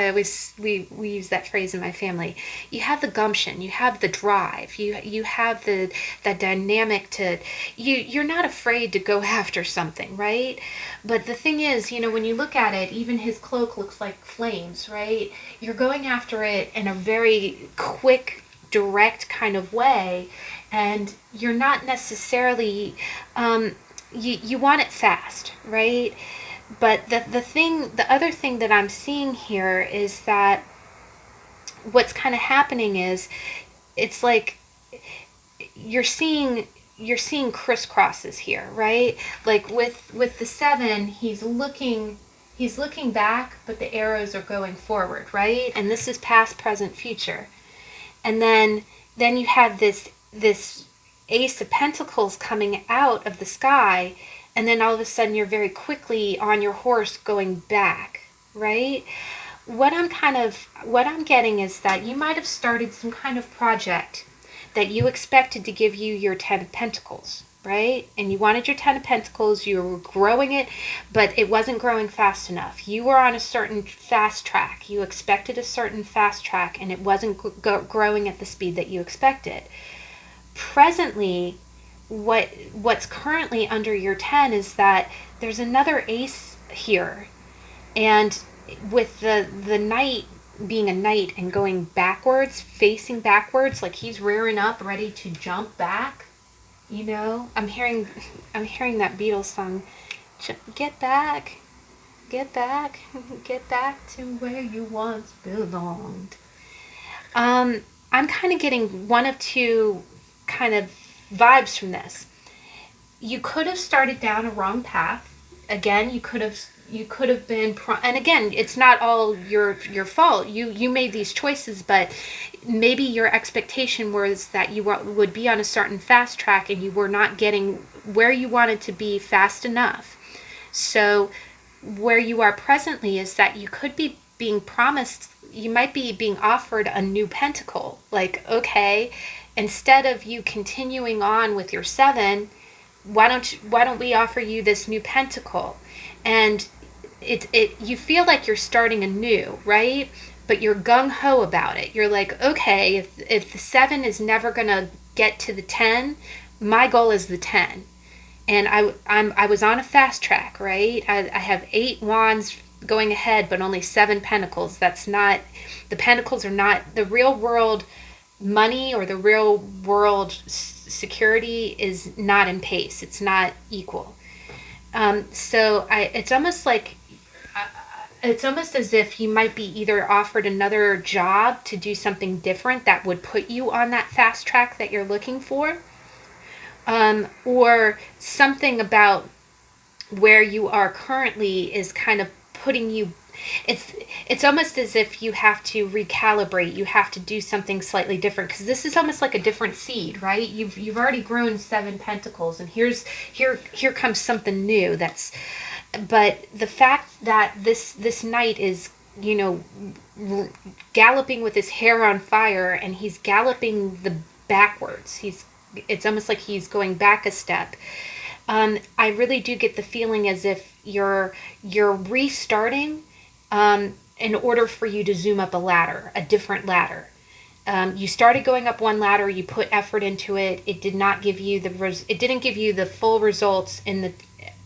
We use that phrase in my family. You have the gumption, you have the drive, you have that dynamic to you're not afraid to go after something, right? But the thing is, you know, when you look at it, even his cloak looks like flames, right? You're going after it in a very quick, direct kind of way, and you're not necessarily you want it fast, right? But the other thing that I'm seeing here is that what's kind of happening is, it's like you're seeing crisscrosses here, right? Like with the 7, he's looking back, but the arrows are going forward, right? And this is past, present, future. And then you have this Ace of Pentacles coming out of the sky, and then all of a sudden you're very quickly on your horse going back, right? What I'm getting is that you might have started some kind of project that you expected to give you your 10 of Pentacles, right? And you wanted your 10 of Pentacles, you were growing it, but it wasn't growing fast enough. You were on a certain fast track. You expected a certain fast track, and it wasn't growing at the speed that you expected. Presently, what's currently under your 10 is that there's another ace here. And with the knight being a knight and going backwards, facing backwards, like he's rearing up, ready to jump back. You know, I'm hearing that Beatles song, "Get back, get back, get back to where you once belonged." I'm kind of getting one of two kind of vibes from this. You could have started down a wrong path. Again, you could have been, and again, it's not all your fault. You made these choices, but maybe your expectation was that you would be on a certain fast track, and you were not getting where you wanted to be fast enough. So where you are presently is that you could be being promised, you might be being offered a new pentacle. Like, okay, instead of you continuing on with your 7, why don't we offer you this new pentacle? And you feel like you're starting anew, right? But you're gung-ho about it. You're like, okay, if the 7 is never gonna get to the 10, my goal is the 10. And I was on a fast track, right? I have 8 wands going ahead, but only 7 pentacles. That's not, the pentacles are not, the real world money or the real world security is not in pace. It's not equal. So it's almost like, it's almost as if you might be either offered another job to do something different that would put you on that fast track that you're looking for, or something about where you are currently is kind of putting you, it's almost as if you have to recalibrate, you have to do something slightly different, because this is almost like a different seed, right? You've already grown 7 pentacles, and here comes something new. But the fact that this knight is, you know, galloping with his hair on fire, and he's galloping the backwards. It's almost like he's going back a step. I really do get the feeling as if you're restarting, in order for you to zoom up a ladder, a different ladder. You started going up one ladder, you put effort into it. It did not give you it didn't give you the full results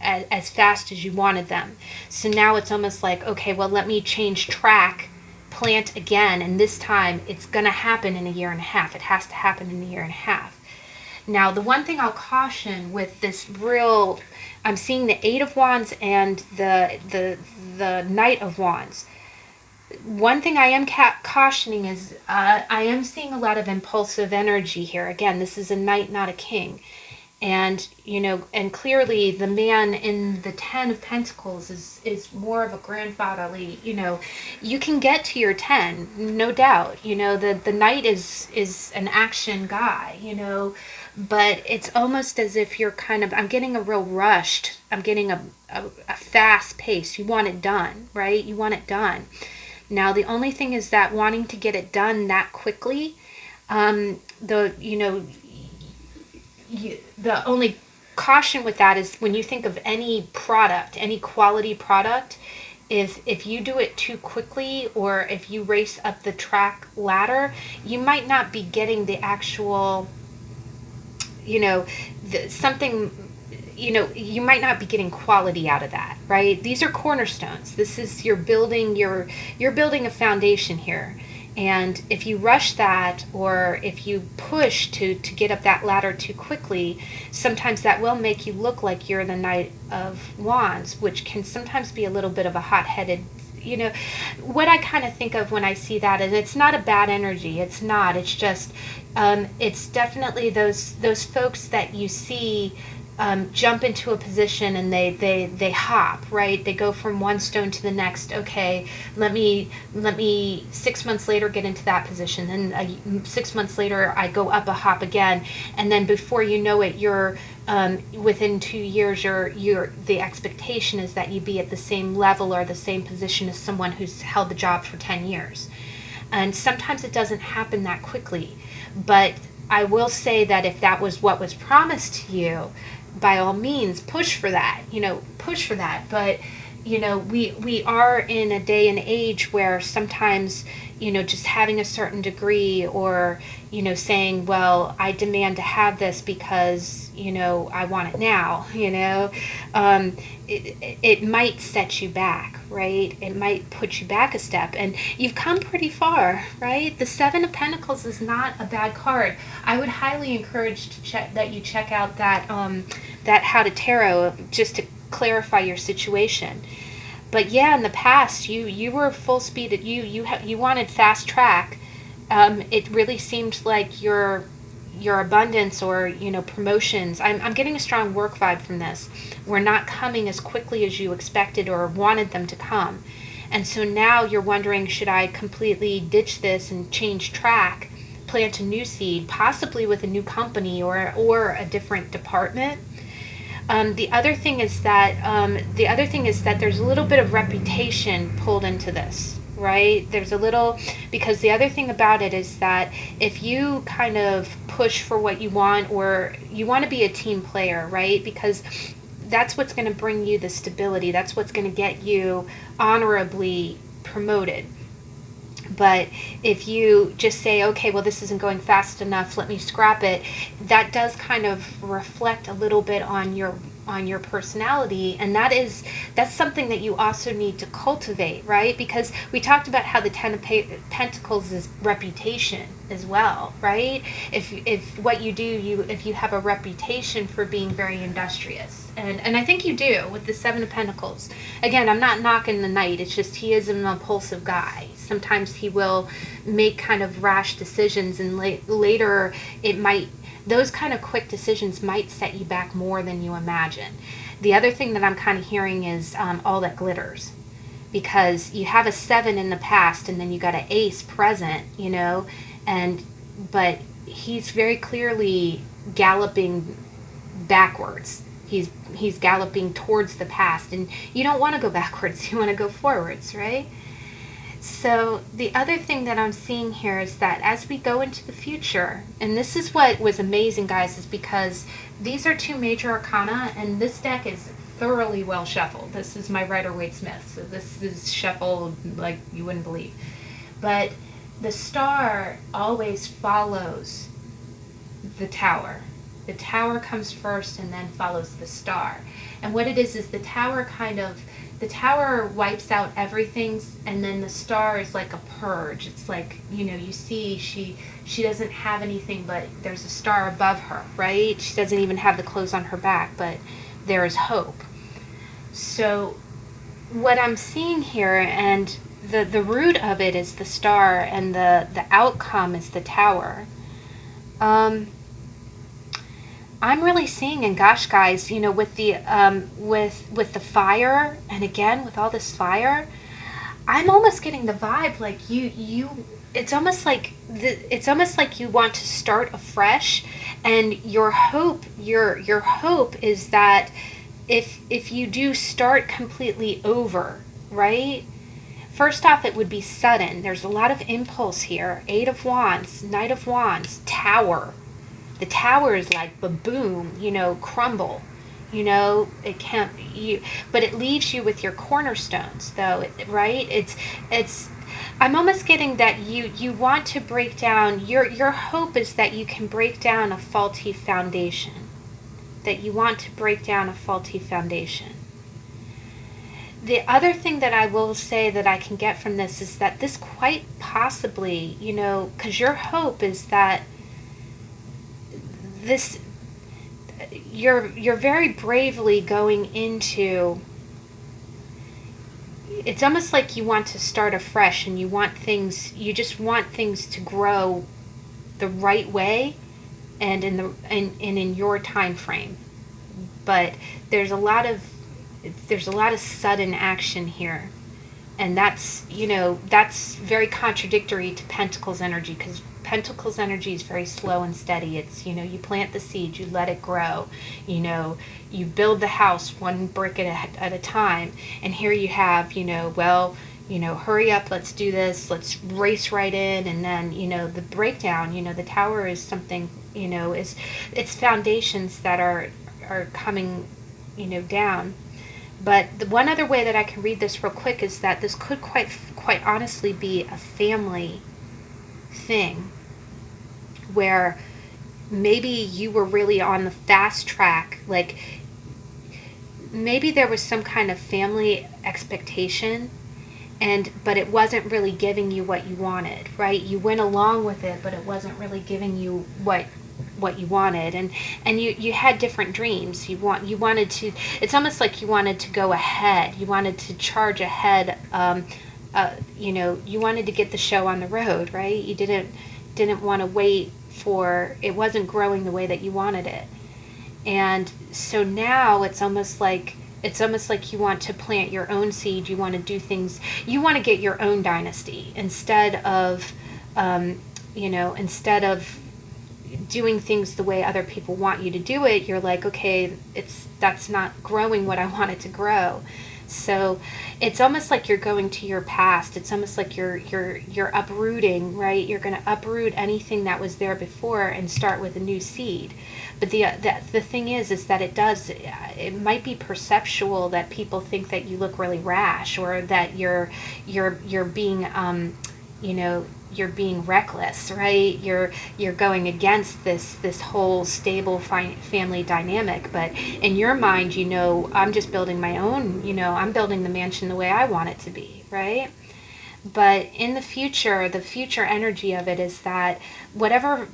as fast as you wanted them. So now it's almost like, okay, well, let me change track, plant again, and this time it's going to happen in a year and a half. It has to happen in a year and a half. Now, the one thing I'll caution with this I'm seeing the 8 of Wands and the Knight of Wands. One thing I am cautioning is I am seeing a lot of impulsive energy here. Again, this is a knight, not a king. And, you know, and clearly the man in the 10 of Pentacles is more of a grandfatherly, you know, you can get to your 10, no doubt. You know, the knight is an action guy, you know, but it's almost as if you're kind of, I'm getting a real rushed, I'm getting a fast pace. You want it done, right? You want it done. Now, the only thing is that wanting to get it done that quickly, the only caution with that is when you think of any product, any quality product, if you do it too quickly, or if you race up the track ladder, you might not be getting the actual, you know, you might not be getting quality out of that, right? These are cornerstones. This is, you're building a foundation here. And if you rush that, or if you push to get up that ladder too quickly, sometimes that will make you look like you're the Knight of Wands, which can sometimes be a little bit of a hot-headed, you know, what I kind of think of when I see that, and it's not a bad energy. It's not. It's just, it's definitely those folks that you see jump into a position and they hop, right? They go from one stone to the next. Okay, let me 6 months later get into that position. Then 6 months later I go up a hop again, and then before you know it, you're within 2 years, the expectation is that you be at the same level or the same position as someone who's held the job for 10 years. And sometimes it doesn't happen that quickly, but I will say that if that was what was promised to you, by all means, push for that, push for that. But, we are in a day and age where sometimes, just having a certain degree or, saying, well, I demand to have this because, I want it now, it might set you back, right? It might put you back a step, and you've come pretty far, right? The Seven of Pentacles is not a bad card. I would highly encourage that you check out that How to Tarot, just to clarify your situation. But yeah, in the past, you were full speed. You wanted fast track. It really seemed like your abundance or promotions. I'm getting a strong work vibe from this. Were not coming as quickly as you expected or wanted them to come, and so now you're wondering, should I completely ditch this and change track, plant a new seed, possibly with a new company or a different department. The other thing is that there's a little bit of reputation pulled into this, right? There's a little, because the other thing about it is that if you kind of push for what you want, or you want to be a team player, right? Because that's what's going to bring you the stability. That's what's going to get you honorably promoted. But if you just say, okay, well, this isn't going fast enough, let me scrap it, that does kind of reflect a little bit on your personality, and that's something that you also need to cultivate, right? Because we talked about how the Ten of Pentacles is reputation as well, right? If what you do, if you have a reputation for being very industrious, and I think you do with the Seven of Pentacles. Again, I'm not knocking the Knight, it's just he is an impulsive guy. Sometimes he will make kind of rash decisions, and later those kind of quick decisions might set you back more than you imagine. The other thing that I'm kind of hearing is all that glitters, because you have a 7 in the past and then you got an ace present, but he's very clearly galloping backwards. He's galloping towards the past, and you don't want to go backwards, you want to go forwards, right? So the other thing that I'm seeing here is that as we go into the future, and this is what was amazing, guys, is because these are 2 major arcana, and this deck is thoroughly well shuffled. This is my Rider-Waite Smith, so this is shuffled like you wouldn't believe. But the star always follows the tower. The tower comes first and then follows the star. And what it is the tower wipes out everything, and then the star is like a purge. It's like, you see she doesn't have anything, but there's a star above her, right? She doesn't even have the clothes on her back, but there is hope. So what I'm seeing here, and the root of it is the star, and the outcome is the tower. I'm really seeing, and gosh, guys, with the with the fire, and again with all this fire, I'm almost getting the vibe like it's almost like you want to start afresh, and your hope is that if you do start completely over, right? First off, it would be sudden. There's a lot of impulse here. 8 of Wands, Knight of Wands, Tower. The tower is like boom, crumble. It can't, but it leaves you with your cornerstones, though, right? It's. I'm almost getting that you want to break down. Your hope is that you can break down a faulty foundation. That you want to break down a faulty foundation. The other thing that I will say that I can get from this is that this quite possibly, because your hope is that this, you're very bravely going into, it's almost like you want to start afresh, and you just want things to grow the right way and in your time frame. but there's a lot of sudden action here. And that's, that's very contradictory to Pentacles energy, because Pentacles energy is very slow and steady. It's, you plant the seed, you let it grow, you build the house one brick at a time. And here you have, hurry up, let's do this, let's race right in. And then, the breakdown, the tower is something, it's foundations that are coming, down. But the one other way that I can read this real quick is that this could quite honestly be a family thing, where maybe you were really on the fast track, like maybe there was some kind of family expectation, but it wasn't really giving you what you wanted, right? You went along with it, but it wasn't really giving you what you wanted, and you had different dreams. You wanted to, it's almost like you wanted to go ahead, you wanted to charge ahead, you wanted to get the show on the road, right? You didn't want to wait for, it wasn't growing the way that you wanted it. And so now it's almost like you want to plant your own seed, you want to do things, you want to get your own dynasty instead of doing things the way other people want you to do it. You're like, okay, that's not growing what I want it to grow. So it's almost like you're going to your past. It's almost like you're uprooting, right? You're going to uproot anything that was there before and start with a new seed. But the thing is that it might be perceptual that people think that you look really rash, or that you're being you're being reckless, right? You're going against this whole stable family dynamic. But in your mind, I'm just building my own, I'm building the mansion the way I want it to be, right? But in the future energy of it is that whatever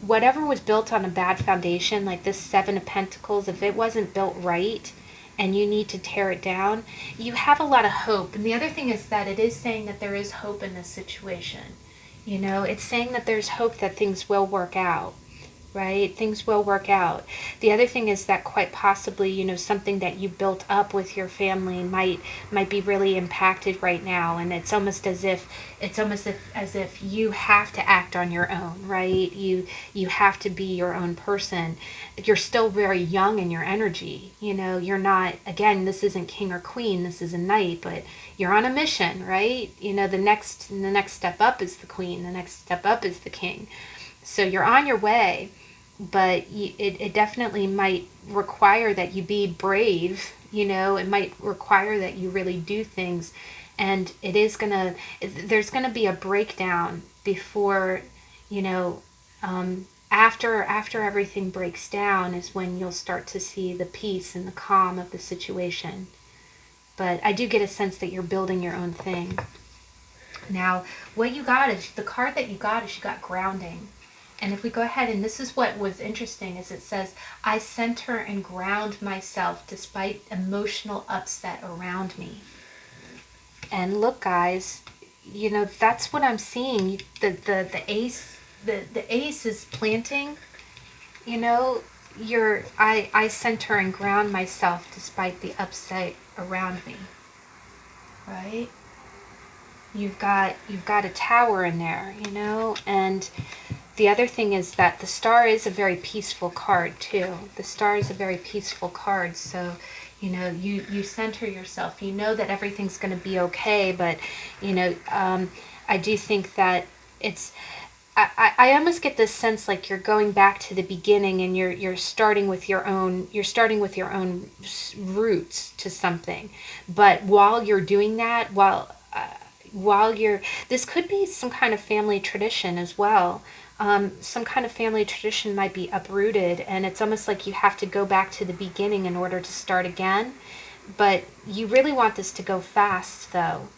was built on a bad foundation, like this Seven of Pentacles, if it wasn't built right and you need to tear it down, you have a lot of hope. And the other thing is that it is saying that there is hope in this situation. It's saying that there's hope that things will work out, right? Things will work out. The other thing is that quite possibly, something that you built up with your family might be really impacted right now, and it's almost as if you have to act on your own, right? You have to be your own person. You're still very young in your energy. You're not, again, this isn't king or queen, this is a knight, but you're on a mission, right? The next step up is the queen, the next step up is the king. So you're on your way, but it definitely might require that you be brave. It might require that you really do things, and there's gonna be a breakdown before, after everything breaks down is when you'll start to see the peace and the calm of the situation. But I do get a sense that you're building your own thing. Now, what you got is, the card that you got grounding. And if we go ahead, and this is what was interesting, is it says, I center and ground myself despite emotional upset around me. And look, guys, that's what I'm seeing. The ace is planting, I center and ground myself despite the upset around me, right? You've got a tower in there, and the other thing is that the star is a very peaceful card too. The star is a very peaceful card, so you center yourself. You know that everything's going to be okay, but I do think that it's. I almost get this sense like you're going back to the beginning, and you're starting with your own roots to something. But while you're doing that, this could be some kind of family tradition as well. Some kind of family tradition might be uprooted, and it's almost like you have to go back to the beginning in order to start again. But you really want this to go fast, though.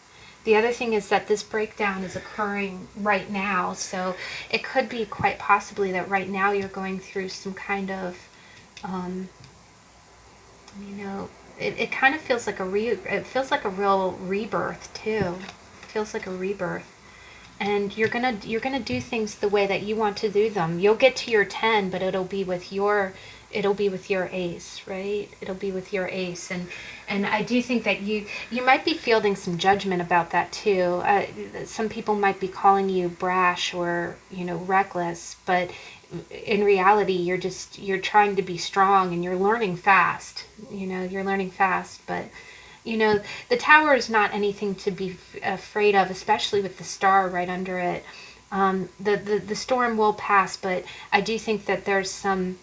The other thing is that this breakdown is occurring right now, so it could be quite possibly that right now you're going through some kind of, it kind of feels like it feels like a real rebirth too. It feels like a rebirth. And you're gonna do things the way that you want to do them. You'll get to your 10, but it'll be with your it'll be with your ace, right? It'll be with your ace. And I do think that you might be fielding some judgment about that too. Some people might be calling you brash or, you know, reckless, but in reality you're trying to be strong and you're learning fast. You know, you're learning fast, but you know, the tower is not anything to be afraid of, especially with the star right under it. The storm will pass, but I do think that there's some,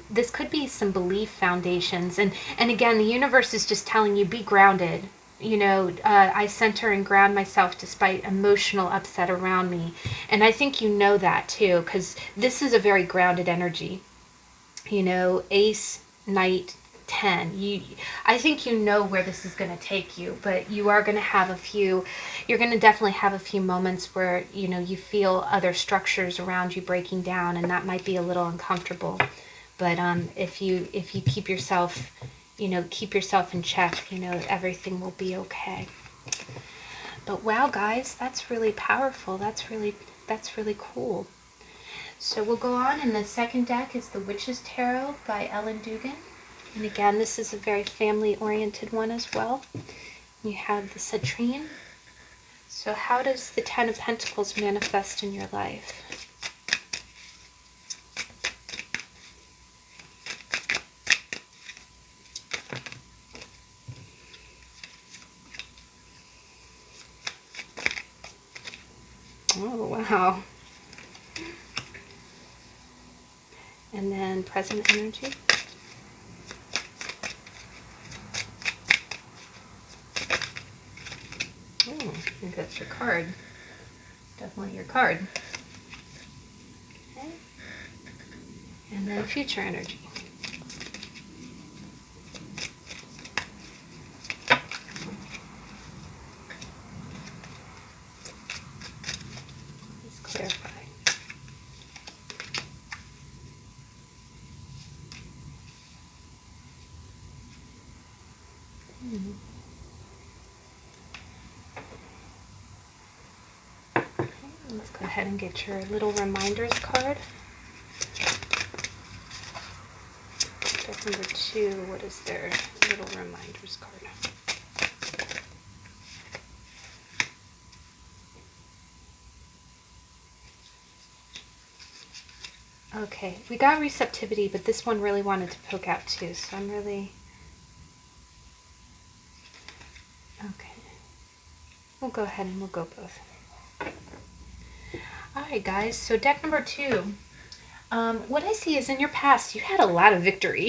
this could be some belief foundations, and again, the universe is just telling you, be grounded. You know, I center and ground myself despite emotional upset around me, and I think you know that too, because this is a very grounded energy. You know, ace, knight, 10, I think you know where this is going to take you, but you are going to have a few, you're going to definitely have a few moments where, you know, you feel other structures around you breaking down, and that might be a little uncomfortable. But if you keep yourself, you know, keep yourself in check, you know, everything will be okay. But wow, guys, that's really powerful. That's really cool. So we'll go on, and the second deck is the Witch's Tarot by Ellen Dugan. And again, this is a very family-oriented one as well. You have the citrine. So how does the Ten of Pentacles manifest in your life? Oh, wow. And then present energy. Oh, I think that's your card. Definitely your card. Okay. And then future energy. Let's clarify. Okay, let's go ahead and get your little reminders card. Deck number 2, what is their little reminders card? Okay, we got receptivity, but this one really wanted to poke out too, so I'm really... Okay. We'll go ahead and we'll go both. Alright guys, so deck number 2. What I see is in your past, you had a lot of victory.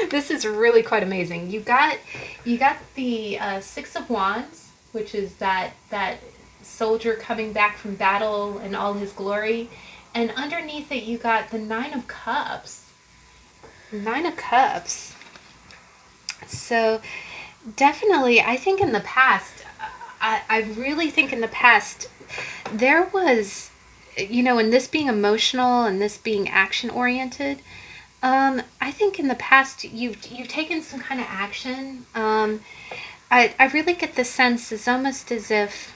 This is really quite amazing. You got the Six of Wands, which is that soldier coming back from battle in all his glory. And underneath it, you got the Nine of Cups. Nine of Cups. So definitely, I think in the past, I really think in the past, there was, you know, and this being emotional and this being action oriented, I think in the past you've taken some kind of action. I really get the sense it's almost as if,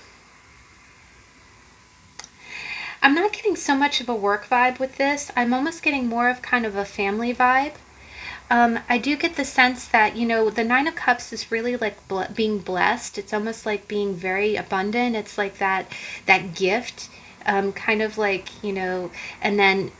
I'm not getting so much of a work vibe with this. I'm almost getting more of kind of a family vibe. I do get the sense that, you know, the Nine of Cups is really like being blessed. It's almost like being very abundant. It's like that gift, kind of like, you know, and then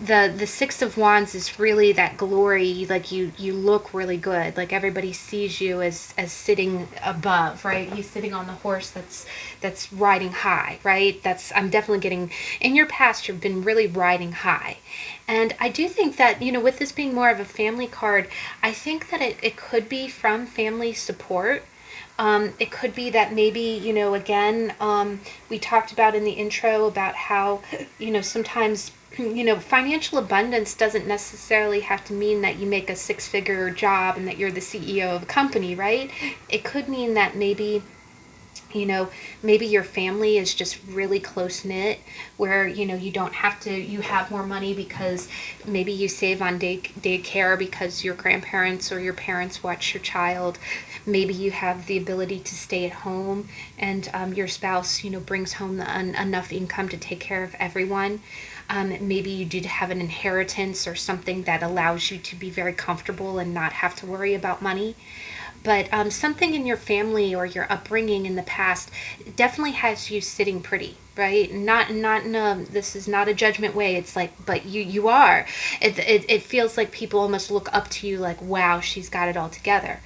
the Six of Wands is really that glory, like you look really good, like everybody sees you as sitting above, right? He's sitting on the horse that's riding high, right? I'm definitely getting, in your past you've been really riding high. And I do think that, you know, with this being more of a family card, I think that it could be from family support. It could be that maybe, you know, again, we talked about in the intro about how, you know, sometimes, you know, financial abundance doesn't necessarily have to mean that you make a 6-figure job and that you're the CEO of a company, right? It could mean that maybe, you know, maybe your family is just really close knit, where, you know, you don't have to, you have more money because maybe you save on daycare because your grandparents or your parents watch your child. Maybe you have the ability to stay at home, and your spouse, brings home enough income to take care of everyone. Maybe you do have an inheritance or something that allows you to be very comfortable and not have to worry about money. But something in your family or your upbringing in the past definitely has you sitting pretty, right? Not in a, this is not a judgment way. It's like, but you are. It feels like people almost look up to you like, wow, she's got it all together.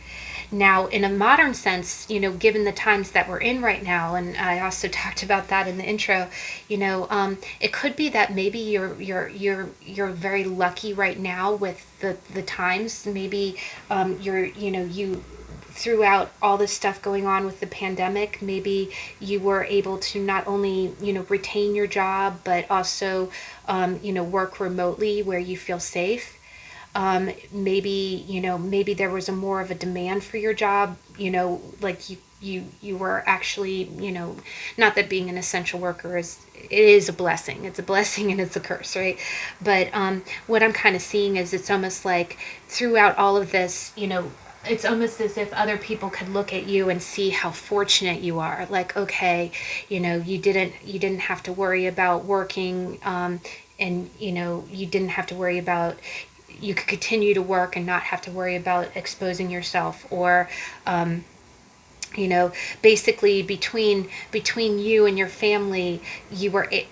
Now, in a modern sense, given the times that we're in right now, and I also talked about that in the intro, it could be that maybe you're very lucky right now with the times. Maybe you throughout all this stuff going on with the pandemic, maybe you were able to not only retain your job, but also work remotely where you feel safe. Maybe there was a more of a demand for your job, like you were actually, not that being an essential worker it is a blessing. It's a blessing and it's a curse, right? But what I'm kind of seeing is it's almost like throughout all of this, it's almost as if other people could look at you and see how fortunate you are. Like, okay, you didn't have to worry about working, and you didn't have to worry about, you could continue to work and not have to worry about exposing yourself, or basically between you and your family,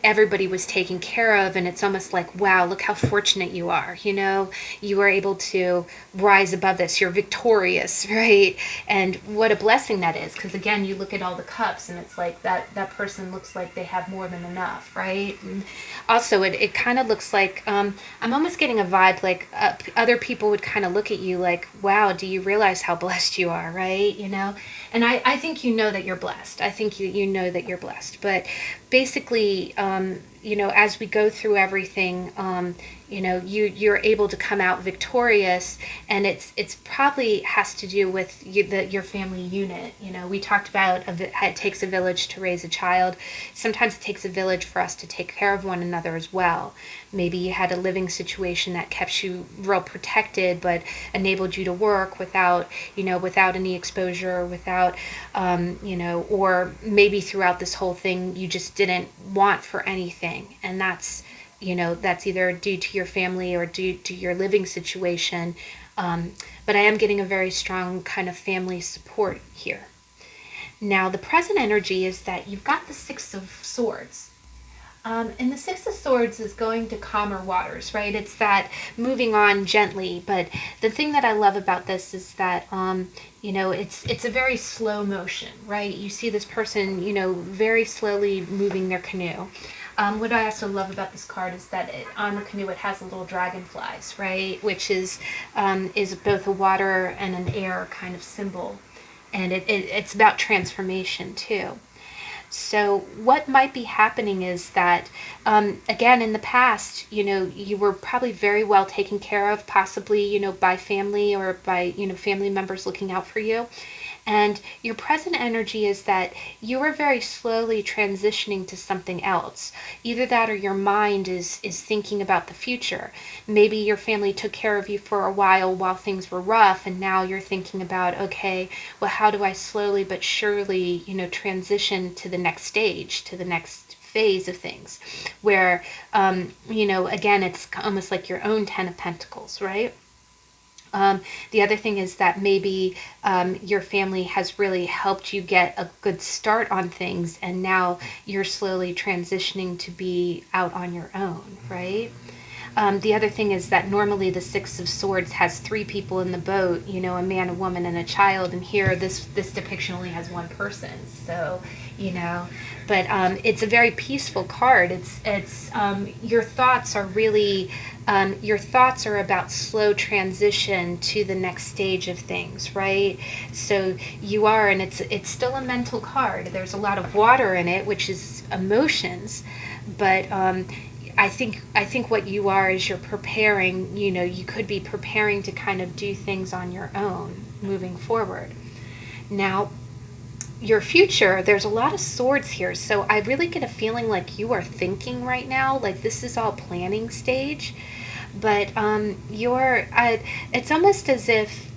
everybody was taken care of, and it's almost like, wow, look how fortunate you are. You were able to rise above this. You're victorious, right? And what a blessing that is, because again, you look at all the cups and it's like that person looks like they have more than enough, right? And also it kind of looks like, I'm almost getting a vibe like other people would kind of look at you like, wow, do you realize how blessed you are, right? And I think that you're blessed. I think you know that you're blessed. But basically, as we go through everything, you're able to come out victorious, and it's probably has to do with your family unit. We talked about it takes a village to raise a child. Sometimes it takes a village for us to take care of one another as well. Maybe you had a living situation that kept you real protected, but enabled you to work without any exposure, without, or maybe throughout this whole thing you just didn't want for anything, and that's either due to your family or due to your living situation. But I am getting a very strong kind of family support here. Now, the present energy is that you've got the Six of Swords. And the Six of Swords is going to calmer waters, right? It's that moving on gently. But the thing that I love about this is that, it's a very slow motion, right? You see this person, very slowly moving their canoe. What I also love about this card is that on the canoe it has little dragonflies, right? Which is both a water and an air kind of symbol. And it's about transformation too. So what might be happening is that, again, in the past, you were probably very well taken care of, possibly, by family or by, family members looking out for you. And your present energy is that you are very slowly transitioning to something else. Either that or your mind is thinking about the future. Maybe your family took care of you for a while things were rough, and now you're thinking about, okay, well, how do I slowly but surely, transition to the next stage, to the next phase of things, where, again, it's almost like your own Ten of Pentacles, right? The other thing is that maybe your family has really helped you get a good start on things, and now you're slowly transitioning to be out on your own, right? The other thing is that normally the Six of Swords has three people in the boat, a man, a woman, and a child, and here this depiction only has one person. So, but it's a very peaceful card. It's your thoughts are really your thoughts are about slow transition to the next stage of things, right? So you are, and it's still a mental card. There's a lot of water in it, which is emotions, but I think what you are is you're preparing. You could be preparing to kind of do things on your own moving forward. Now, your future, there's a lot of swords here, so I really get a feeling like you are thinking right now, like this is all planning stage, but it's almost as if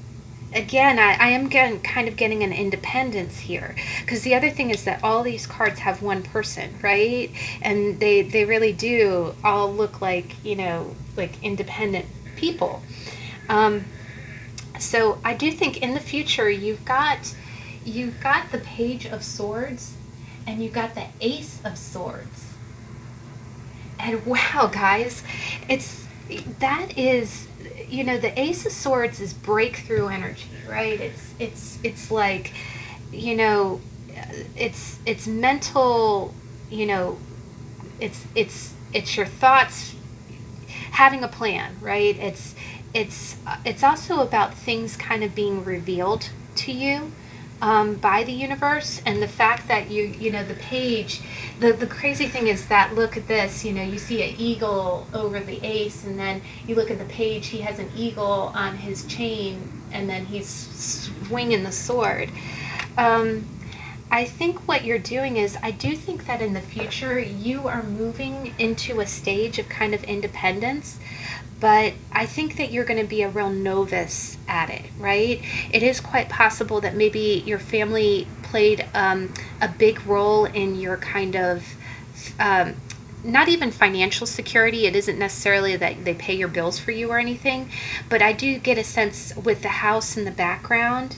again, I am kind of getting an independence here, because the other thing is that all these cards have one person, right? And they really do all look like, like independent people. So I do think in the future you've got the Page of Swords, and you've got the Ace of Swords. And wow, guys, that is, the Ace of Swords is breakthrough energy, right? It's like, it's mental, it's your thoughts having a plan, right? It's also about things kind of being revealed to you, by the universe, and the fact that the page, the crazy thing is that, look at this, you see an eagle over the ace, and then you look at the page, he has an eagle on his chain, and then he's swinging the sword. I think what you're doing is, I do think that in the future you are moving into a stage of kind of independence, but I think that you're going to be a real novice at it, right? It is quite possible that maybe your family played a big role in your kind of, not even financial security. It isn't necessarily that they pay your bills for you or anything, but I do get a sense with the house in the background,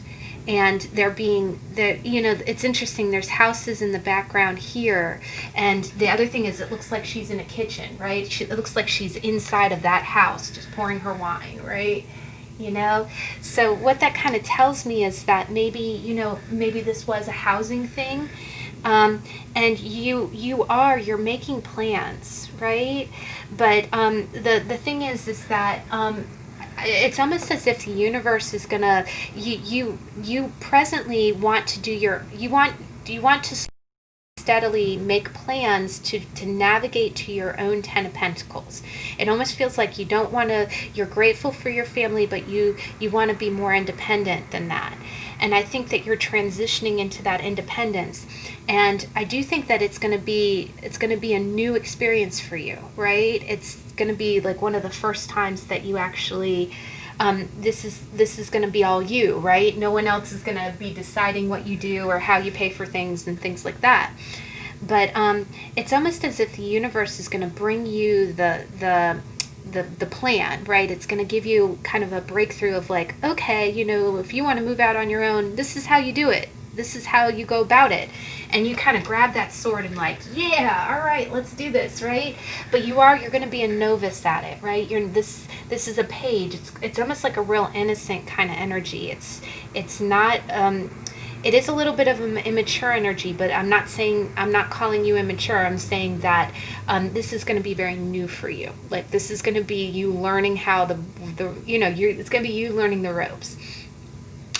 and it's interesting, there's houses in the background here, and the other thing is, it looks like she's in a kitchen, right? It looks like she's inside of that house just pouring her wine, right? So what that kind of tells me is that maybe this was a housing thing, and you're making plans, right? But the thing is that, it's almost as if the universe is gonna, you presently want to you want to steadily make plans to navigate to your own Ten of Pentacles. It almost feels like you're grateful for your family, but you want to be more independent than that. And I think that you're transitioning into that independence. And I do think that it's going to be a new experience for you, right? It's going to be like one of the first times that you actually, this is going to be all you, right? No one else is going to be deciding what you do or how you pay for things and things like that. But it's almost as if the universe is going to bring you the plan, right? It's going to give you kind of a breakthrough of like, okay, if you want to move out on your own, this is how you do it. This is how you go about it. And you kind of grab that sword and like, yeah, all right, let's do this, right? But you're going to be a novice at it, right? This is a page. It's almost like a real innocent kind of energy. It's not, it is a little bit of an immature energy, but I'm not calling you immature. I'm saying that this is going to be very new for you. Like, this is going to be you learning how it's going to be you learning the ropes.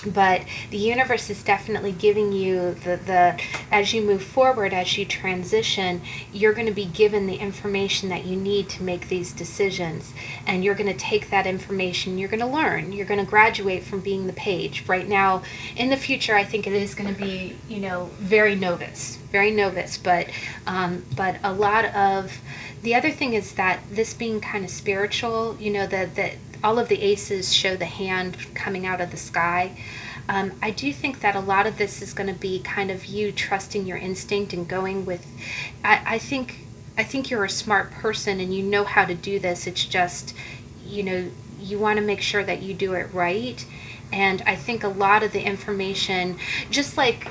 But the universe is definitely giving you the as you move forward, as you transition, you're going to be given the information that you need to make these decisions. And you're going to take that information, you're going to learn, you're going to graduate from being the page. Right now, in the future, I think it is going to be, very novice. But a lot of, the other thing is that this being kind of spiritual, that all of the aces show the hand coming out of the sky. I do think that a lot of this is going to be kind of you trusting your instinct and going with, I think you're a smart person and you know how to do this. It's just, you want to make sure that you do it right. And I think a lot of the information, just like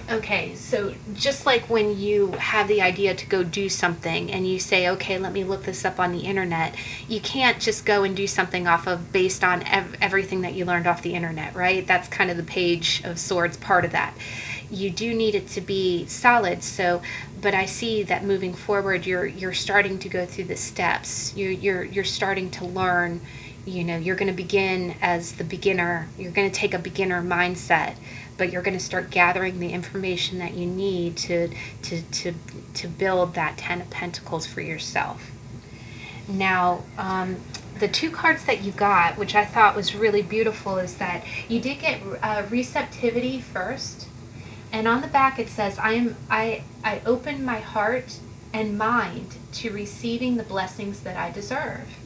when you have the idea to go do something and you say, okay, let me look this up on the internet, you can't just go and do something based on everything that you learned off the internet, right? That's kind of the Page of Swords part of that. You do need it to be solid. But I see that moving forward, you're starting to go through the steps. You're starting to learn. You're going to begin as the beginner. You're going to take a beginner mindset, but you're going to start gathering the information that you need to build that Ten of Pentacles for yourself. Now, the two cards that you got, which I thought was really beautiful, is that you did get receptivity first, and on the back it says, I open my heart and mind to receiving the blessings that I deserve.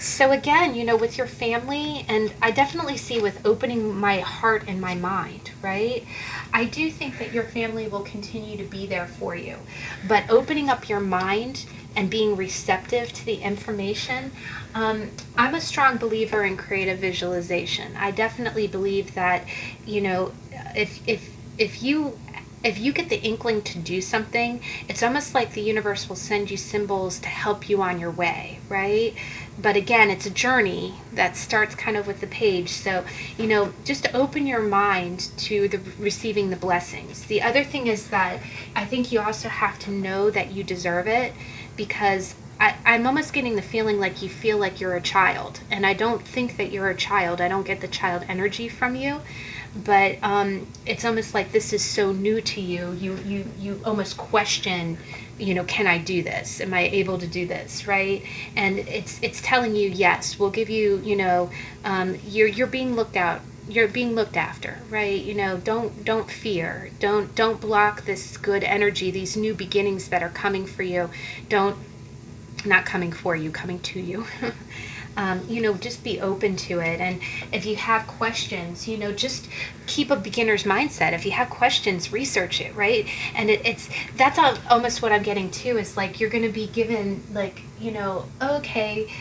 So again, you know, with your family, and I definitely see with opening my heart and my mind, right? I do think that your family will continue to be there for you. But opening up your mind and being receptive to the information, I'm a strong believer in creative visualization. I definitely believe that, you know, if you if you get the inkling to do something, it's almost like the universe will send you symbols to help you on your way, right? But again, it's a journey that starts kind of with the page. So, you know, just open your mind to the receiving the blessings. The other thing is that I think you also have to know that you deserve it, because I'm almost getting the feeling like you feel like you're a child. And I don't think that you're a child. I don't get the child energy from you. But it's almost like this is so new to you. You almost question, you know, can I do this? Am I able to do this? Right? And it's telling you, yes, we'll give you, you know, you're being looked out. You're being looked after, right? You know, don't fear. Don't block this good energy, these new beginnings that are coming for you. Don't Not coming for you, coming to you. You know, just be open to it. And if you have questions, you know, just keep a beginner's mindset. If you have questions, research it, right? And that's almost what I'm getting to, is like you're going to be given, like, you know, okay,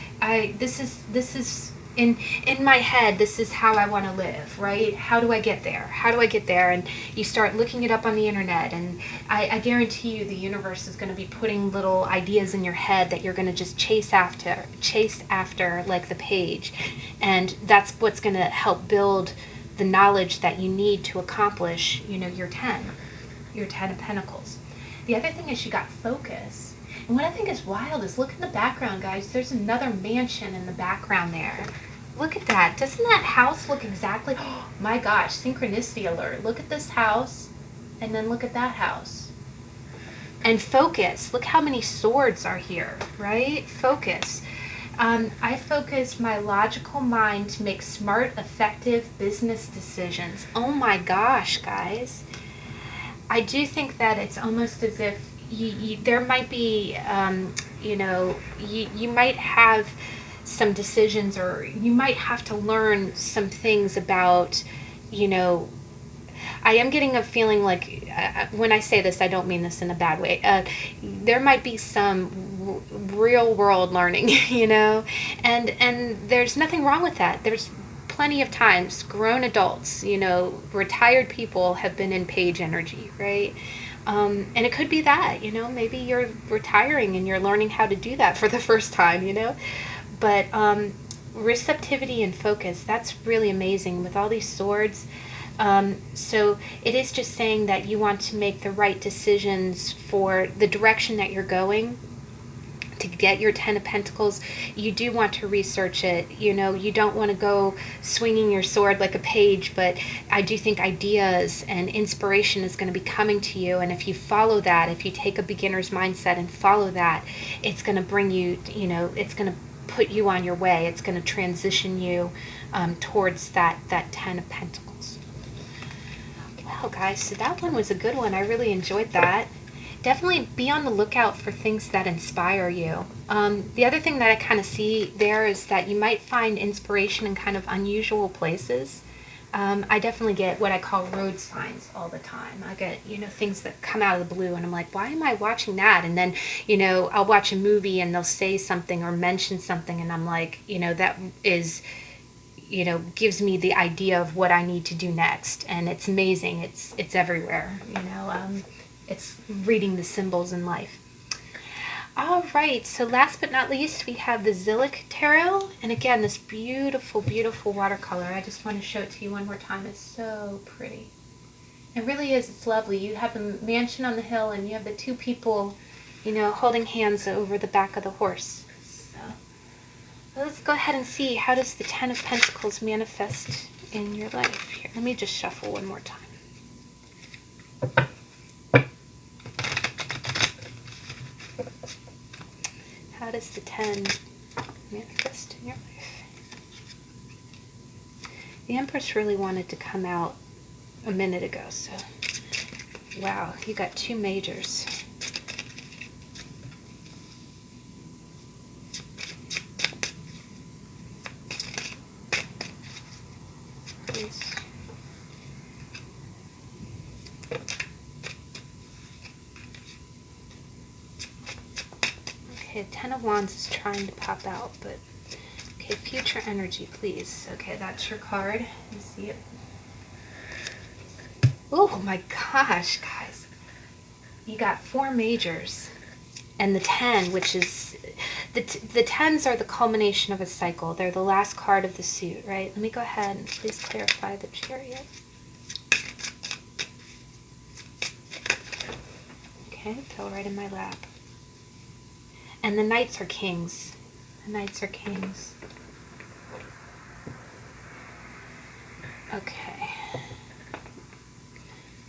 this is in my head, this is how I want to live, right? How do I get there? How do I get there? And you start looking it up on the internet, and I guarantee you the universe is going to be putting little ideas in your head that you're going to just chase after like the page. And that's what's going to help build the knowledge that you need to accomplish, you know, your 10 of Pentacles. The other thing is you got focus. And what I think is wild is, look in the background, guys. There's another mansion in the background there. Look at that. Doesn't that house look exactly... Oh my gosh, synchronicity alert. Look at this house, and then look at that house. And focus. Look how many swords are here, right? Focus. I focus my logical mind to make smart, effective business decisions. Oh my gosh, guys. I do think that it's almost as if there might be, you know, you might have some decisions, or you might have to learn some things about, you know, I am getting a feeling like, when I say this, I don't mean this in a bad way. There might be some real world learning, you know, and there's nothing wrong with that. There's plenty of times grown adults, you know, retired people have been in page energy, right? And it could be that, you know, maybe you're retiring and you're learning how to do that for the first time, you know. But receptivity and focus, that's really amazing with all these swords. So it is just saying that you want to make the right decisions for the direction that you're going. To get your 10 of Pentacles, you do want to research it. You know, you don't want to go swinging your sword like a page, but I do think ideas and inspiration is going to be coming to you. And if you follow that, if you take a beginner's mindset and follow that, it's going to bring you, you know, it's going to put you on your way. It's going to transition you towards that 10 of Pentacles. Well, guys, so that one was a good one. I really enjoyed that. Definitely be on the lookout for things that inspire you. The other thing that I kind of see there is that you might find inspiration in kind of unusual places. I definitely get what I call road signs all the time. I get, you know, things that come out of the blue, and I'm like, why am I watching that? And then, you know, I'll watch a movie and they'll say something or mention something, and I'm like, you know, that is, you know, gives me the idea of what I need to do next. And it's amazing. It's everywhere, you know. It's reading the symbols in life. All right, so last but not least, we have the Zillich Tarot. And again, this beautiful, beautiful watercolor. I just want to show it to you one more time. It's so pretty. It really is. It's lovely. You have the mansion on the hill, and you have the two people, you know, holding hands over the back of the horse. So let's go ahead and see, how does the 10 of Pentacles manifest in your life? Here, let me just shuffle one more time. How does the 10 manifest in your life? The Empress really wanted to come out a minute ago, so wow, you got two majors. Okay, Ten of Wands is trying to pop out, but okay, future energy, please. Okay, that's your card. You see it? Oh my gosh, guys. You got 4 majors. And the 10, which is, the 10s are the culmination of a cycle. They're the last card of the suit, right? Let me go ahead and please clarify the Chariot. Okay, fell right in my lap. And the Knights are kings. The Knights are kings. Okay.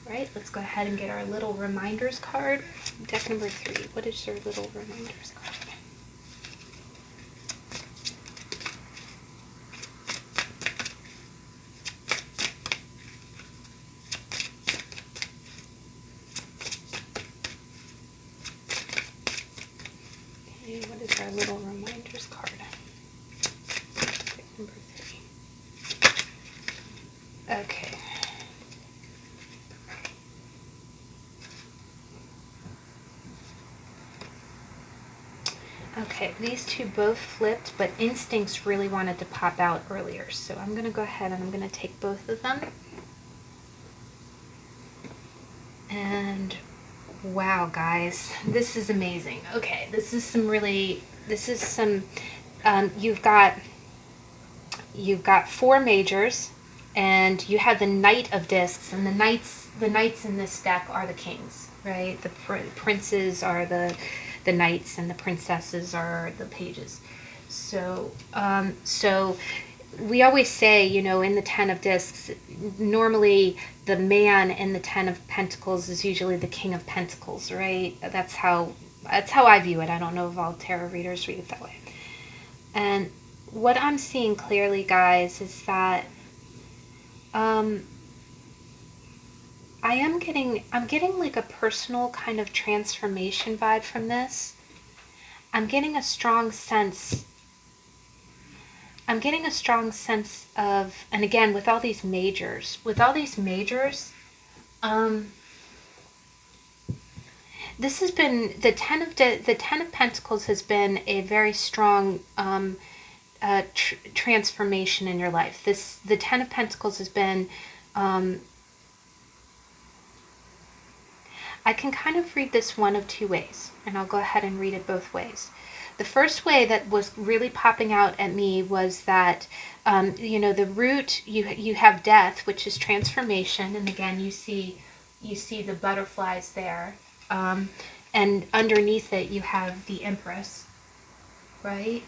Right, let's go ahead and get our little reminders card. Deck number 3. What is your little reminders card? Okay, what is our little reminders card? Deck number 3. Okay. Okay, these two both flipped, but instincts really wanted to pop out earlier. So I'm going to go ahead and I'm going to take both of them. And wow, guys, this is amazing. Okay, this is some, you've got 4 majors, and you have the Knight of Discs, and the knights in this deck are the kings, right? The princes are the knights, and the princesses are the pages. So we always say, you know, in the 10 of Discs, normally the man in the 10 of Pentacles is usually the King of Pentacles, right? That's how I view it. I don't know if all tarot readers read it that way. And what I'm seeing clearly, guys, is that I'm getting like a personal kind of transformation vibe from this. I'm getting a strong sense of, and again, with all these majors, this has been, the 10 of Pentacles has been a very strong transformation in your life. The 10 of Pentacles has been, I can kind of read this one of 2 ways, and I'll go ahead and read it both ways. The first way that was really popping out at me was that, you know, the root, you have death, which is transformation, and again, you see the butterflies there, and underneath it, you have the Empress, right?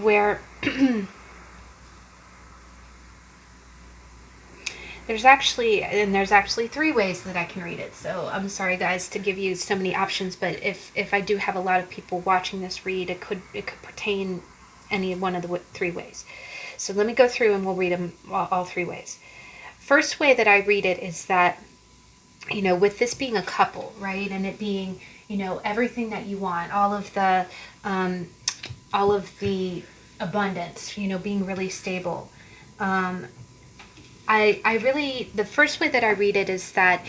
Where there's actually 3 ways that I can read it. So I'm sorry, guys, to give you so many options, but if I do have a lot of people watching this read, it could pertain any one of the 3 ways. So let me go through and we'll read them all 3 ways. First way that I read it is that, you know, with this being a couple, right, and it being, you know, everything that you want, all of the abundance, you know, being really stable. I really, the first way that I read it is that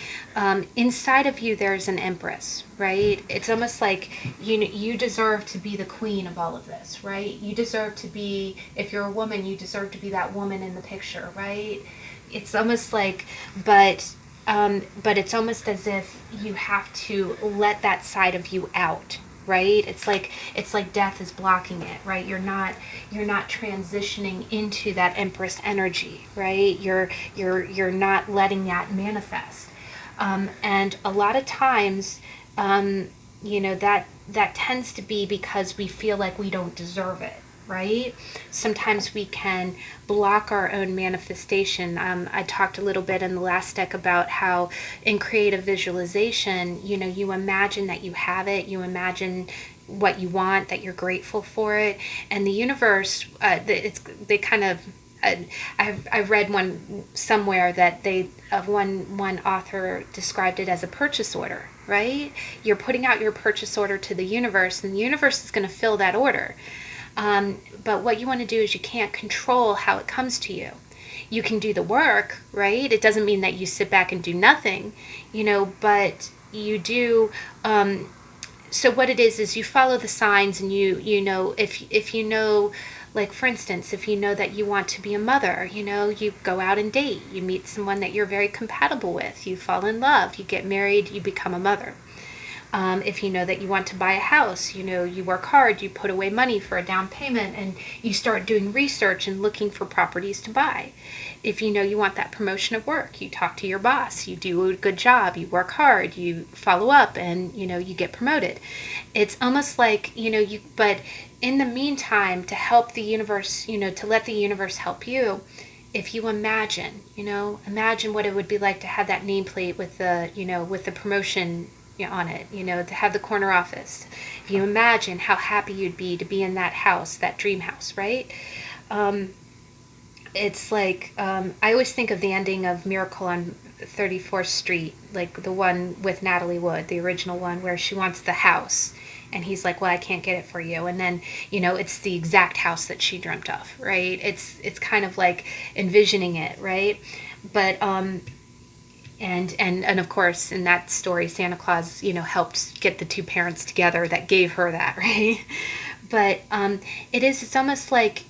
inside of you there's an Empress, right? It's almost like you deserve to be the queen of all of this, right? You deserve to be, if you're a woman, you deserve to be that woman in the picture, right? It's almost like, but it's almost as if you have to let that side of you out, right? It's like death is blocking it, right? You're not transitioning into that Empress energy, right? You're not letting that manifest. And a lot of times, you know, that tends to be because we feel like we don't deserve it, right? Sometimes we can block our own manifestation. I talked a little bit in the last deck about how in creative visualization, you know, you imagine that you have it, you imagine what you want, that you're grateful for it, and the universe, they kind of, I read one somewhere that one author described it as a purchase order, right? You're putting out your purchase order to the universe, and the universe is going to fill that order. But what you want to do is you can't control how it comes to you. You can do the work, right? It doesn't mean that you sit back and do nothing, you know, but you do, So what it is you follow the signs, and you know, if you know, like for instance, if you know that you want to be a mother, you know, you go out and date, you meet someone that you're very compatible with, you fall in love, you get married, you become a mother. If you know that you want to buy a house, you know, you work hard, you put away money for a down payment, and you start doing research and looking for properties to buy. If you know you want that promotion at work, you talk to your boss, you do a good job, you work hard, you follow up, and, you know, you get promoted. It's almost like, you know, but in the meantime, to help the universe, you know, to let the universe help you, if you imagine, you know, imagine what it would be like to have that nameplate with the, you know, with the promotion on it, you know, to have the corner office. If you imagine how happy you'd be to be in that house, that dream house, right? It's like, I always think of the ending of Miracle on 34th Street, like the one with Natalie Wood, the original one, where she wants the house. And he's like, well, I can't get it for you. And then, you know, it's the exact house that she dreamt of, right? It's kind of like envisioning it, right? But, and of course, in that story, Santa Claus, you know, helped get the two parents together that gave her that, right? But it's almost like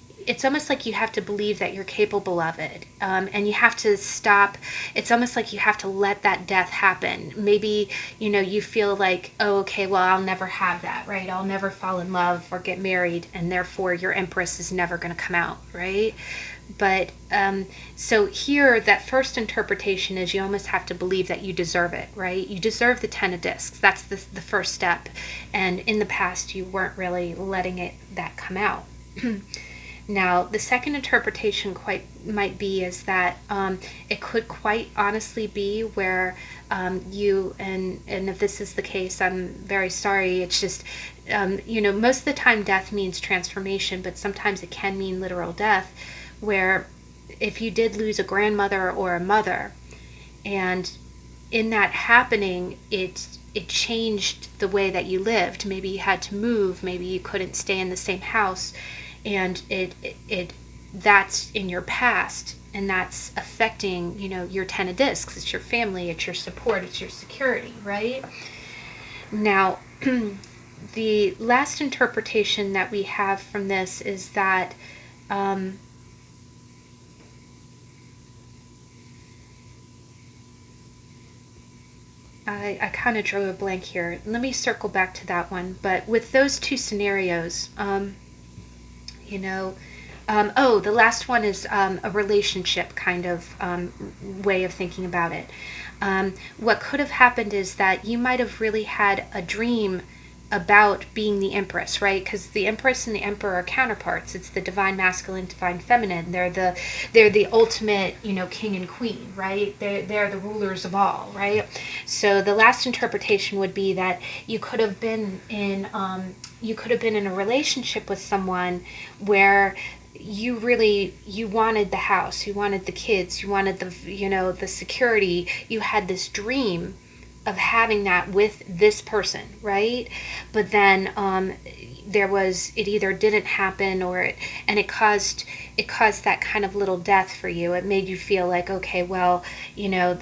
you have to believe that you're capable of it, and you have to stop. It's almost like you have to let that death happen. Maybe, you know, you feel like, oh, okay, well, I'll never have that, right? I'll never fall in love or get married, and therefore your Empress is never going to come out, right? But so here, that first interpretation is you almost have to believe that you deserve it, right? You deserve the Ten of Discs. That's the first step. And in the past, you weren't really letting that come out. Now, the second interpretation might be is that it could quite honestly be where you, and if this is the case, I'm very sorry. It's just, you know, most of the time death means transformation, but sometimes it can mean literal death, where if you did lose a grandmother or a mother, and in that happening, it changed the way that you lived. Maybe you had to move, maybe you couldn't stay in the same house, and that's in your past, and that's affecting, you know, your Ten of Discs. It's your family, it's your support, it's your security, right? Now, the last interpretation that we have from this is that I kind of drew a blank here. Let me circle back to that one. But with those two scenarios, you know, the last one is a relationship kind of way of thinking about it. What could have happened is that you might have really had a dream about being the Empress, right? Because the Empress and the Emperor are counterparts. It's the divine masculine, divine feminine. They're the ultimate, you know, king and queen, right? They're the rulers of all, right? So the last interpretation would be that you could have been in a relationship with someone where you wanted the house, you wanted the kids, you wanted the security. You had this dream of having that with this person, right? But then it either didn't happen, and it caused that kind of little death for you. It made you feel like, okay, well, you know,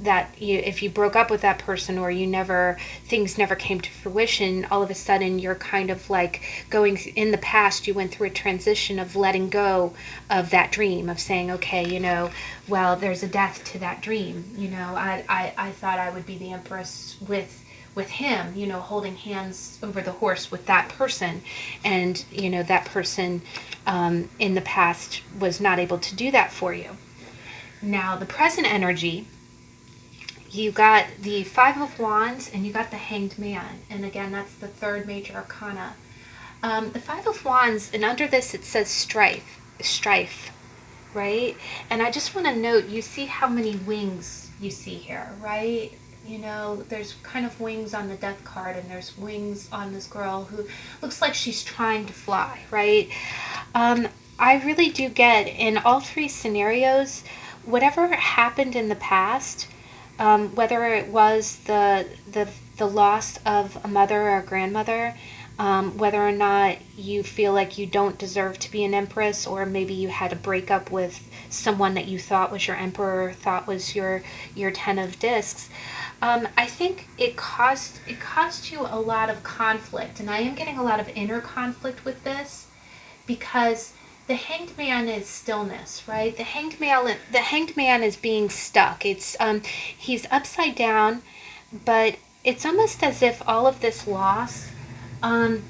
if you broke up with that person, or things never came to fruition, all of a sudden you're kind of like going in the past. You went through a transition of letting go of that dream, of saying, okay, you know, well, there's a death to that dream. You know, I thought I would be the Empress with him, you know, holding hands over the horse with that person, and, you know, that person in the past was not able to do that for you. Now, the present energy, you got the Five of Wands and you got the Hanged Man. And again, that's the third major arcana. The Five of Wands, and under this it says strife, right? And I just want to note, you see how many wings you see here, right? You know, there's kind of wings on the death card, and there's wings on this girl who looks like she's trying to fly, right? I really do get, in all three scenarios, whatever happened in the past, whether it was the loss of a mother or a grandmother, whether or not you feel like you don't deserve to be an empress, or maybe you had a breakup with someone that you thought was your emperor, thought was your Ten of Discs. I think it caused you a lot of conflict, and I am getting a lot of inner conflict with this, because the Hanged Man is stillness, right? The Hanged Man is being stuck. It's he's upside down, but it's almost as if all of this loss, um,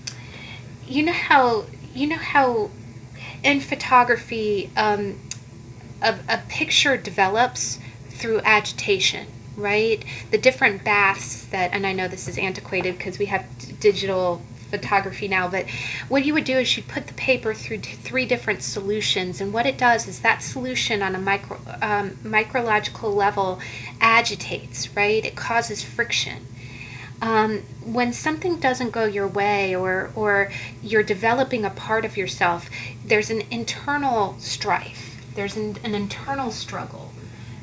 you know how in photography, a picture develops through agitation, right? The different baths that, and I know this is antiquated because we have digital photography now, but what you would do is you'd put the paper through three different solutions, and what it does is that solution on a micrological level agitates, right? It causes friction. When something doesn't go your way, or you're developing a part of yourself, there's an internal strife, there's an internal struggle.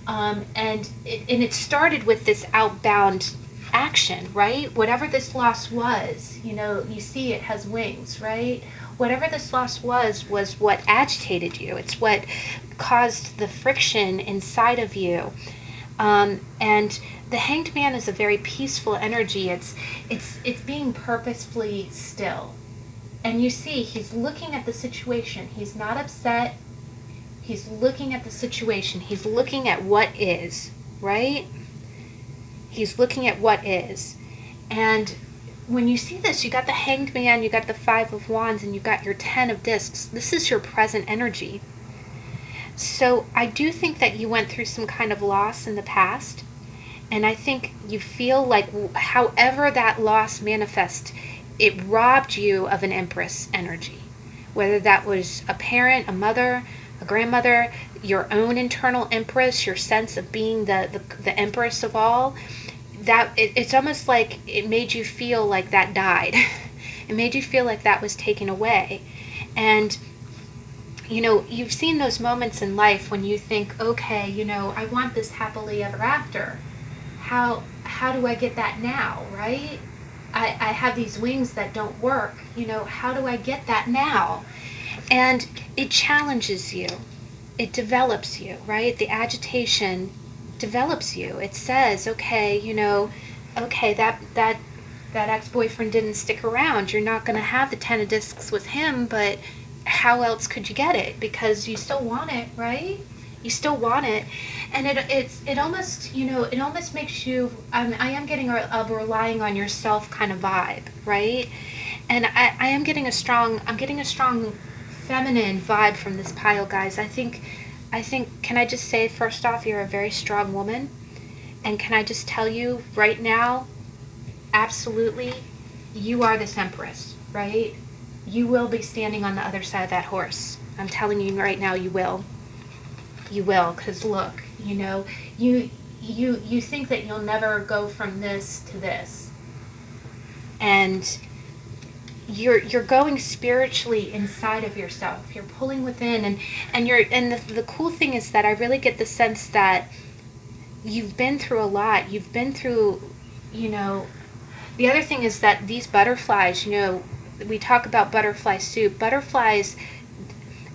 And it started with this outbound action, right? Whatever this loss was, you see it has wings, right? Whatever this loss was what agitated you. It's what caused the friction inside of you. And the Hanged Man is a very peaceful energy. It's being purposefully still. And you see, he's looking at the situation. He's not upset. He's looking at the situation. He's looking at what is, right? He's looking at what is. And when you see this, you got the Hanged Man, you got the Five of Wands, and you got your Ten of Discs. This is your present energy. So I do think that you went through some kind of loss in the past. And I think you feel like however that loss manifests, it robbed you of an Empress energy. Whether that was a parent, a mother, a grandmother, your own internal Empress, your sense of being the Empress of all, that it's almost like it made you feel like that died. It made you feel like that was taken away. And you've seen those moments in life when you think, okay, I want this happily ever after. How do I get that now, right? I have these wings that don't work. How do I get that now? And it challenges you. It develops you, right? The agitation develops you. It says, okay, okay, that ex-boyfriend didn't stick around. You're not going to have the Ten of Discs with him, but how else could you get it? Because you still want it, right? You still want it. And it almost, it almost makes you, I am getting a relying on yourself kind of vibe, right? And I'm getting a strong feminine vibe from this pile, guys. I think, can I just say, first off, you're a very strong woman. And can I just tell you right now, absolutely, you are this Empress, right? You will be standing on the other side of that horse. I'm telling you right now, you will. You will, because look, you think that you'll never go from this to this. And you're going spiritually inside of yourself. You're pulling within, and the cool thing is that I really get the sense that you've been through a lot. You've been through, the other thing is that these butterflies, we talk about butterfly soup. Butterflies,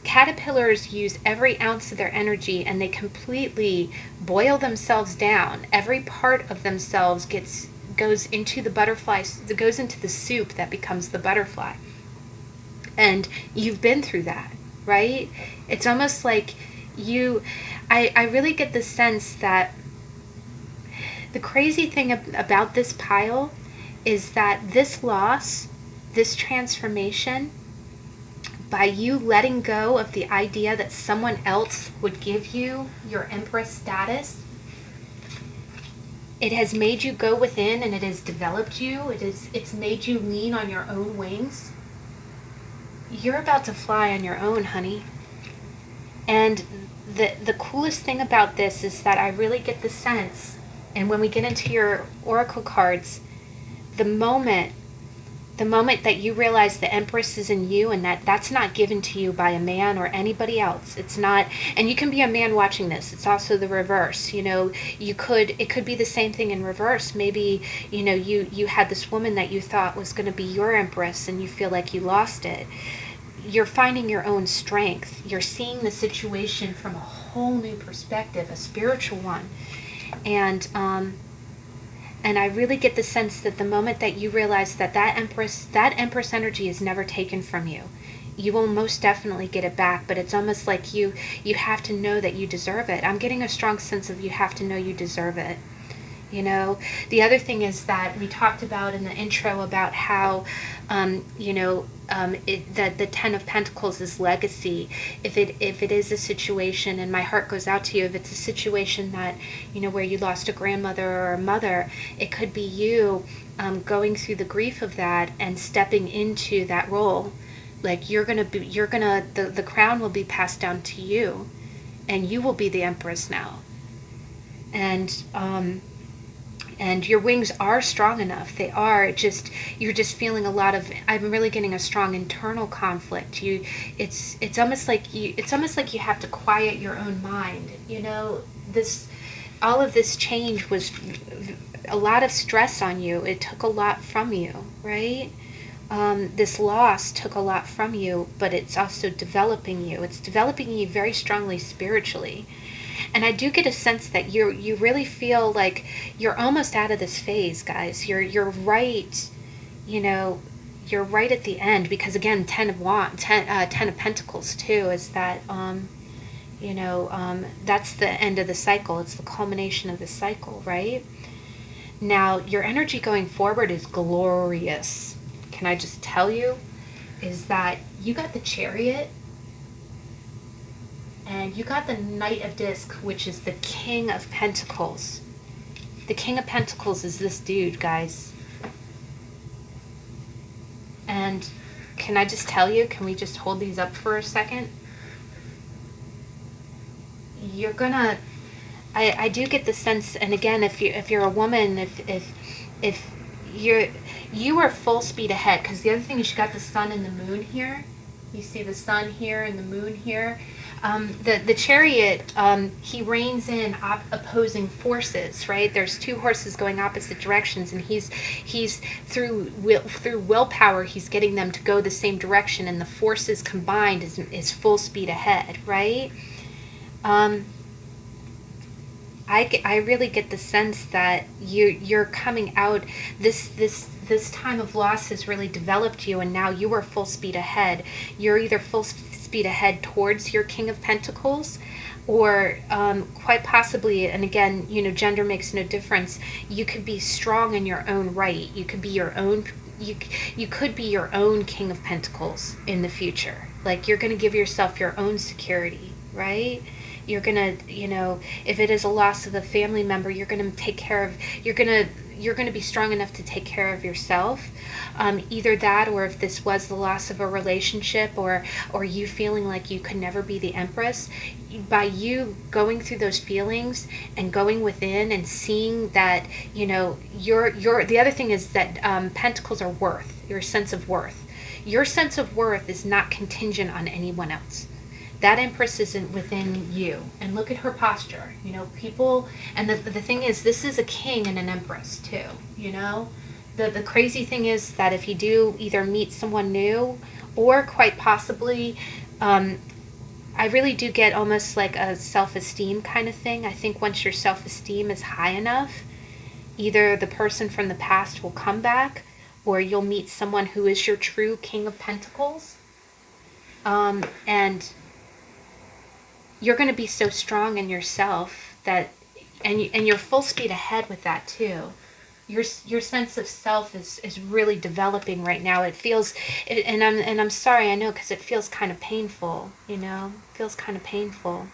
caterpillars use every ounce of their energy, and they completely boil themselves down. Every part of themselves goes into the butterfly, goes into the soup that becomes the butterfly. And you've been through that, right? It's almost like I really get the sense that the crazy thing about this pile is that this loss, this transformation, by you letting go of the idea that someone else would give you your Empress status, it has made you go within, and it has developed you. It's made you lean on your own wings. You're about to fly on your own, honey. And the coolest thing about this is that I really get the sense, and when we get into your oracle cards, the moment The moment that you realize the Empress is in you, and that's not given to you by a man or anybody else. It's not, and you can be a man watching this. It's also the reverse. You know, it could be the same thing in reverse. Maybe, you know, you had this woman that you thought was going to be your Empress, and you feel like you lost it. You're finding your own strength. You're seeing the situation from a whole new perspective, a spiritual one. And I really get the sense that the moment that you realize that that Empress energy is never taken from you, you will most definitely get it back. But it's almost like you have to know that you deserve it. I'm getting a strong sense of you have to know you deserve it. You know, the other thing is that we talked about in the intro about how, you know, that the Ten of Pentacles is legacy. If it is a situation, and my heart goes out to you, if it's a situation that, you know, where you lost a grandmother or a mother, it could be you going through the grief of that and stepping into that role. Like the crown will be passed down to you, and you will be the Empress now. And your wings are strong enough. They are. You're just feeling a lot of, I'm really getting a strong internal conflict. It's almost like you have to quiet your own mind. You know, all of this change was a lot of stress on you. It took a lot from you, right? This loss took a lot from you, but it's also developing you. It's developing you very strongly spiritually. And I do get a sense that you really feel like you're almost out of this phase, guys. You're right, you know, you're right at the end, because again, Ten of Pentacles too is that, you know, that's the end of the cycle. It's the culmination of the cycle, right? Now, your energy going forward is glorious. Can I just tell you, is that you got the Chariot, and you got the Knight of Disc, which is the King of Pentacles. The King of Pentacles is this dude, guys. And can I just tell you, can we just hold these up for a second? You're gonna, I do get the sense, and again, if you're a woman, if you are full speed ahead, because the other thing is you got the sun and the moon here. You see the sun here and the moon here. The Chariot, he reins in opposing forces, right? There's two horses going opposite directions, and he's through willpower, he's getting them to go the same direction, and the forces combined is full speed ahead, right? I really get the sense that you're coming out. This time of loss has really developed you, and now you are full speed ahead. You're either full speed ahead towards your King of Pentacles, or quite possibly, and again, you know, gender makes no difference, you could be strong in your own right. You could be your own. You could be your own King of Pentacles in the future. Like, you're going to give yourself your own security, right? You're going to, you know, if it is a loss of a family member, you're going to take care of, you're going to be strong enough to take care of yourself. Either that, or if this was the loss of a relationship, or you feeling like you could never be the Empress, by you going through those feelings and going within and seeing that, you know, the other thing is that Pentacles are worth, your sense of worth. Your sense of worth is not contingent on anyone else. That Empress isn't within you. And look at her posture. You know, people, and the thing is, this is a king and an Empress too, you know? The crazy thing is that if you do either meet someone new, or quite possibly, I really do get almost like a self-esteem kind of thing. I think once your self-esteem is high enough, either the person from the past will come back, or you'll meet someone who is your true King of Pentacles. And you're going to be so strong in yourself that, and you're full speed ahead with that too. Your sense of self is really developing right now. It feels, and I'm sorry, I know, because it feels kind of painful, you know, feels kind of painful.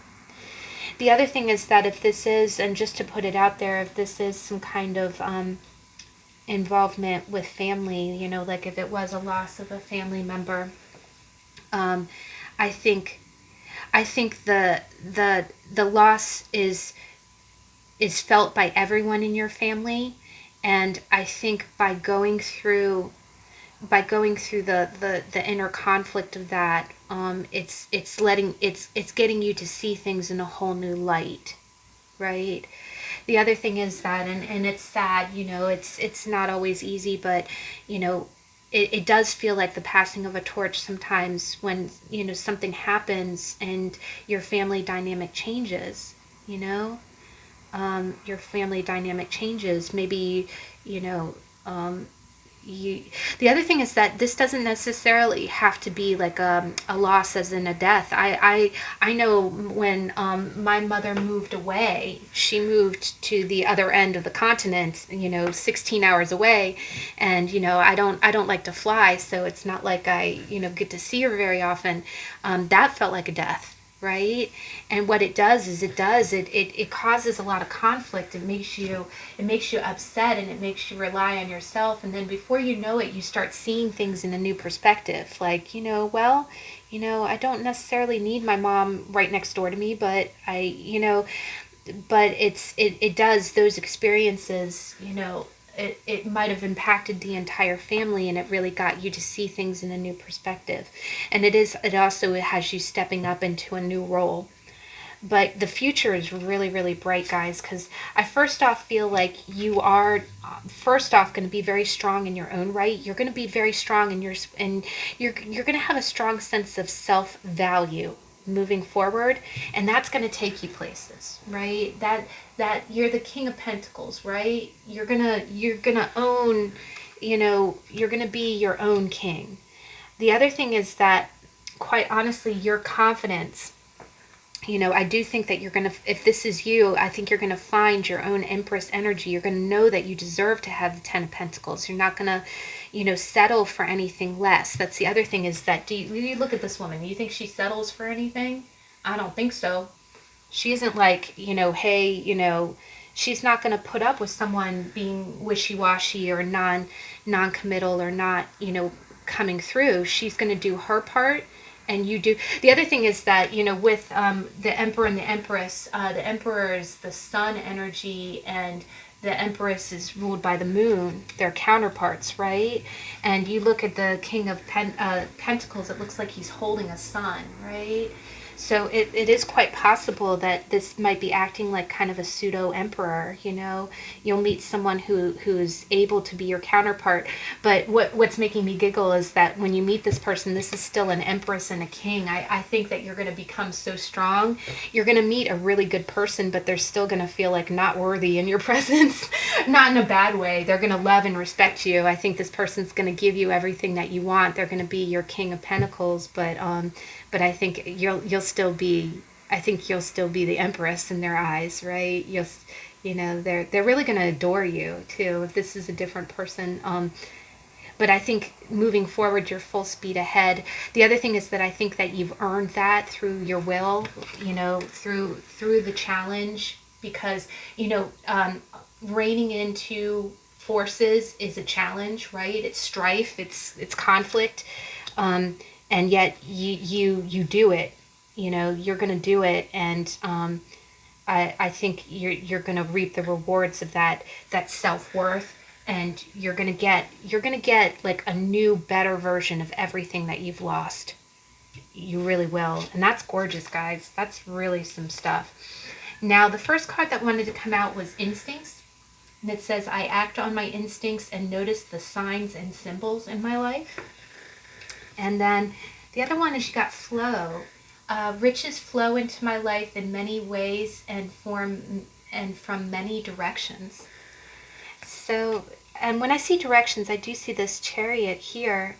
The other thing is that if this is, and just to put it out there, if this is some kind of involvement with family, you know, like if it was a loss of a family member, I think the loss is felt by everyone in your family, and I think by going through by going through the inner conflict of that, it's getting you to see things in a whole new light, right? The other thing is that, and it's sad, it's not always easy, but you know, it does feel like the passing of a torch sometimes when something happens and your family dynamic changes. Your family dynamic changes. Maybe you know you the other thing is that this doesn't necessarily have to be like a loss as in a death. I know when my mother moved away, she moved to the other end of the continent, 16 hours away, and I don't like to fly, so it's not like I get to see her very often. That felt like a death, right? And what it does is it causes a lot of conflict. It makes you upset, and it makes you rely on yourself, and then before you know it, you start seeing things in a new perspective, like, well, I don't necessarily need my mom right next door to me, but it does, those experiences, it might have impacted the entire family, and it really got you to see things in a new perspective. And it also has you stepping up into a new role. But the future is really, really bright, guys, because I first off feel like you are first off going to be very strong in your own right. You're going to be very strong in and you're going to have a strong sense of self-value moving forward, and that's going to take you places, right? That you're the King of Pentacles, right? You're gonna own, you're gonna be your own king. The other thing is that, quite honestly, your confidence, I do think that you're going to, if this is you, I think you're going to find your own Empress energy. You're going to know that you deserve to have the Ten of Pentacles. You're not going to, settle for anything less. That's the other thing, is that, do you look at this woman? Do you think she settles for anything? I don't think so. She isn't like, hey, she's not going to put up with someone being wishy-washy or non-committal or not, coming through. She's going to do her part, and you do. The other thing is that, with the Emperor and the Empress, the Emperor is the sun energy, and the Empress is ruled by the moon. They're counterparts, right? And you look at the King of Pentacles, it looks like he's holding a sun, right? So it is quite possible that this might be acting like kind of a pseudo emperor. You'll meet someone who's able to be your counterpart. But what's making me giggle is that when you meet this person, this is still an empress and a king. I think that you're going to become so strong. You're going to meet a really good person, but they're still going to feel like not worthy in your presence. Not in a bad way. They're going to love and respect you. I think this person's going to give you everything that you want. They're going to be your King of Pentacles, but I think you'll still be, the empress in their eyes, right? They're really going to adore you too if this is a different person. But I think moving forward, you're full speed ahead. The other thing is that I think that you've earned that through your will, through the challenge, because reining into forces is a challenge, right? It's strife, it's conflict. And yet you do it. You're going to do it, and I think you're going to reap the rewards of that self-worth, and you're going to get like a new, better version of everything that you've lost. You really will, and that's gorgeous, guys. That's really some stuff. Now, the first card that wanted to come out was Instincts, and it says, I act on my instincts and notice the signs and symbols in my life. And then the other one is, you got Flow. Riches flow into my life in many ways and from many directions. So, and when I see directions, I do see this Chariot here.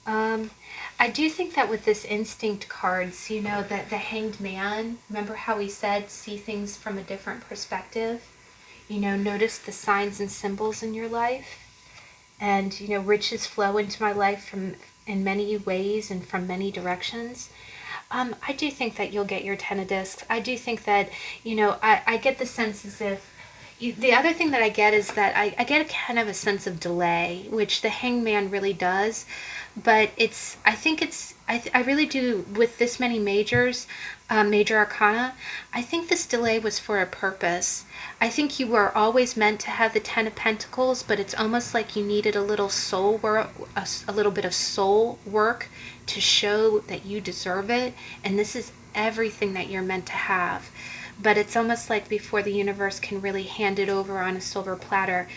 I do think that with this Instinct cards, that the Hanged Man, remember how he said, see things from a different perspective? Notice the signs and symbols in your life. And, riches flow into my life in many ways and from many directions. I do think that you'll get your 10 of discs. I do think that, I get the sense as if, The other thing that I get is that I get a kind of a sense of delay, which the Hangman really does. But I think I really do, with this many majors, major arcana, I think this delay was for a purpose. I think you were always meant to have the Ten of Pentacles, but it's almost like you needed a little soul work, a little bit of soul work to show that you deserve it. And this is everything that you're meant to have. But it's almost like before the universe can really hand it over on a silver platter,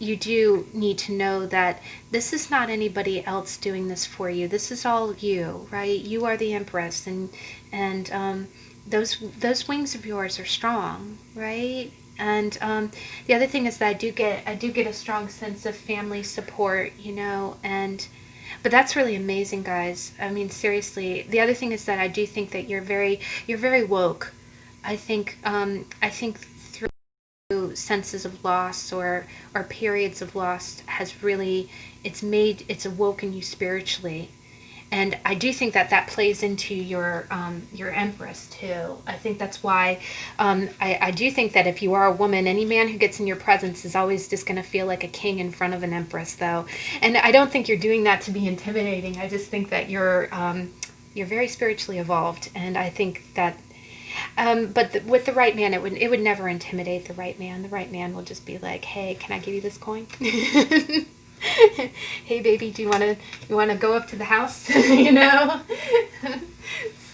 you do need to know that this is not anybody else doing this for you. This is all you, right? You are the Empress, and those wings of yours are strong, right? And the other thing is that I do get a strong sense of family support, you know, and but that's really amazing, guys. I mean, seriously. The other thing is that I do think that you're very woke. I think through senses of loss or periods of loss has really it's awoken you spiritually, and I do think that that plays into your Empress too. I think that's why I do think that if you are a woman, any man who gets in your presence is always just going to feel like a king in front of an Empress, though. And I don't think you're doing that to be intimidating. I just think that you're very spiritually evolved, and I think that with the right man, it would never intimidate the right man. The right man will just be like, "Hey, can I give you this coin? Hey, baby, do you want to go up to the house?" You know.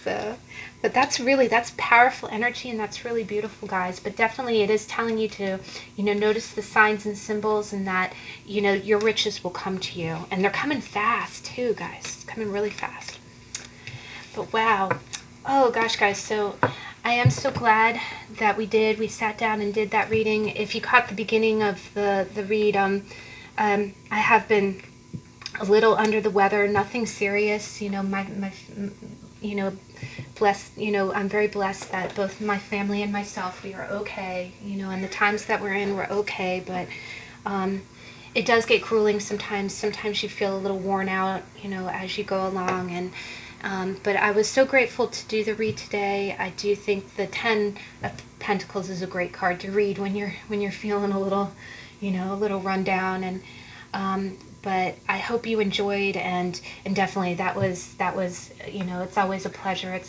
So, but that's powerful energy, and that's really beautiful, guys. But definitely, it is telling you to, you know, notice the signs and symbols, and that, you know, your riches will come to you, and they're coming fast too, guys. It's coming really fast. But wow. Oh gosh, guys, so I am so glad that we sat down and did that reading. If you caught the beginning of the read, I have been a little under the weather, nothing serious, you know, my you know, blessed, you know, I'm very blessed that both my family and myself, we are okay, you know, and the times that we're in, we're okay, but it does get grueling sometimes. Sometimes you feel a little worn out, you know, as you go along, and but I was so grateful to do the read today. I do think the Ten of Pentacles is a great card to read when you're feeling a little, you know, a little run down. And but I hope you enjoyed, and definitely that was you know, it's always a pleasure.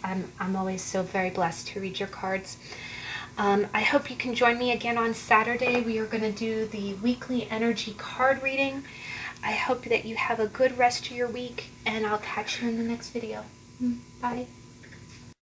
I'm always so very blessed to read your cards. I hope you can join me again on Saturday. We are going to do the weekly energy card reading. I hope that you have a good rest of your week, and I'll catch you in the next video. Bye.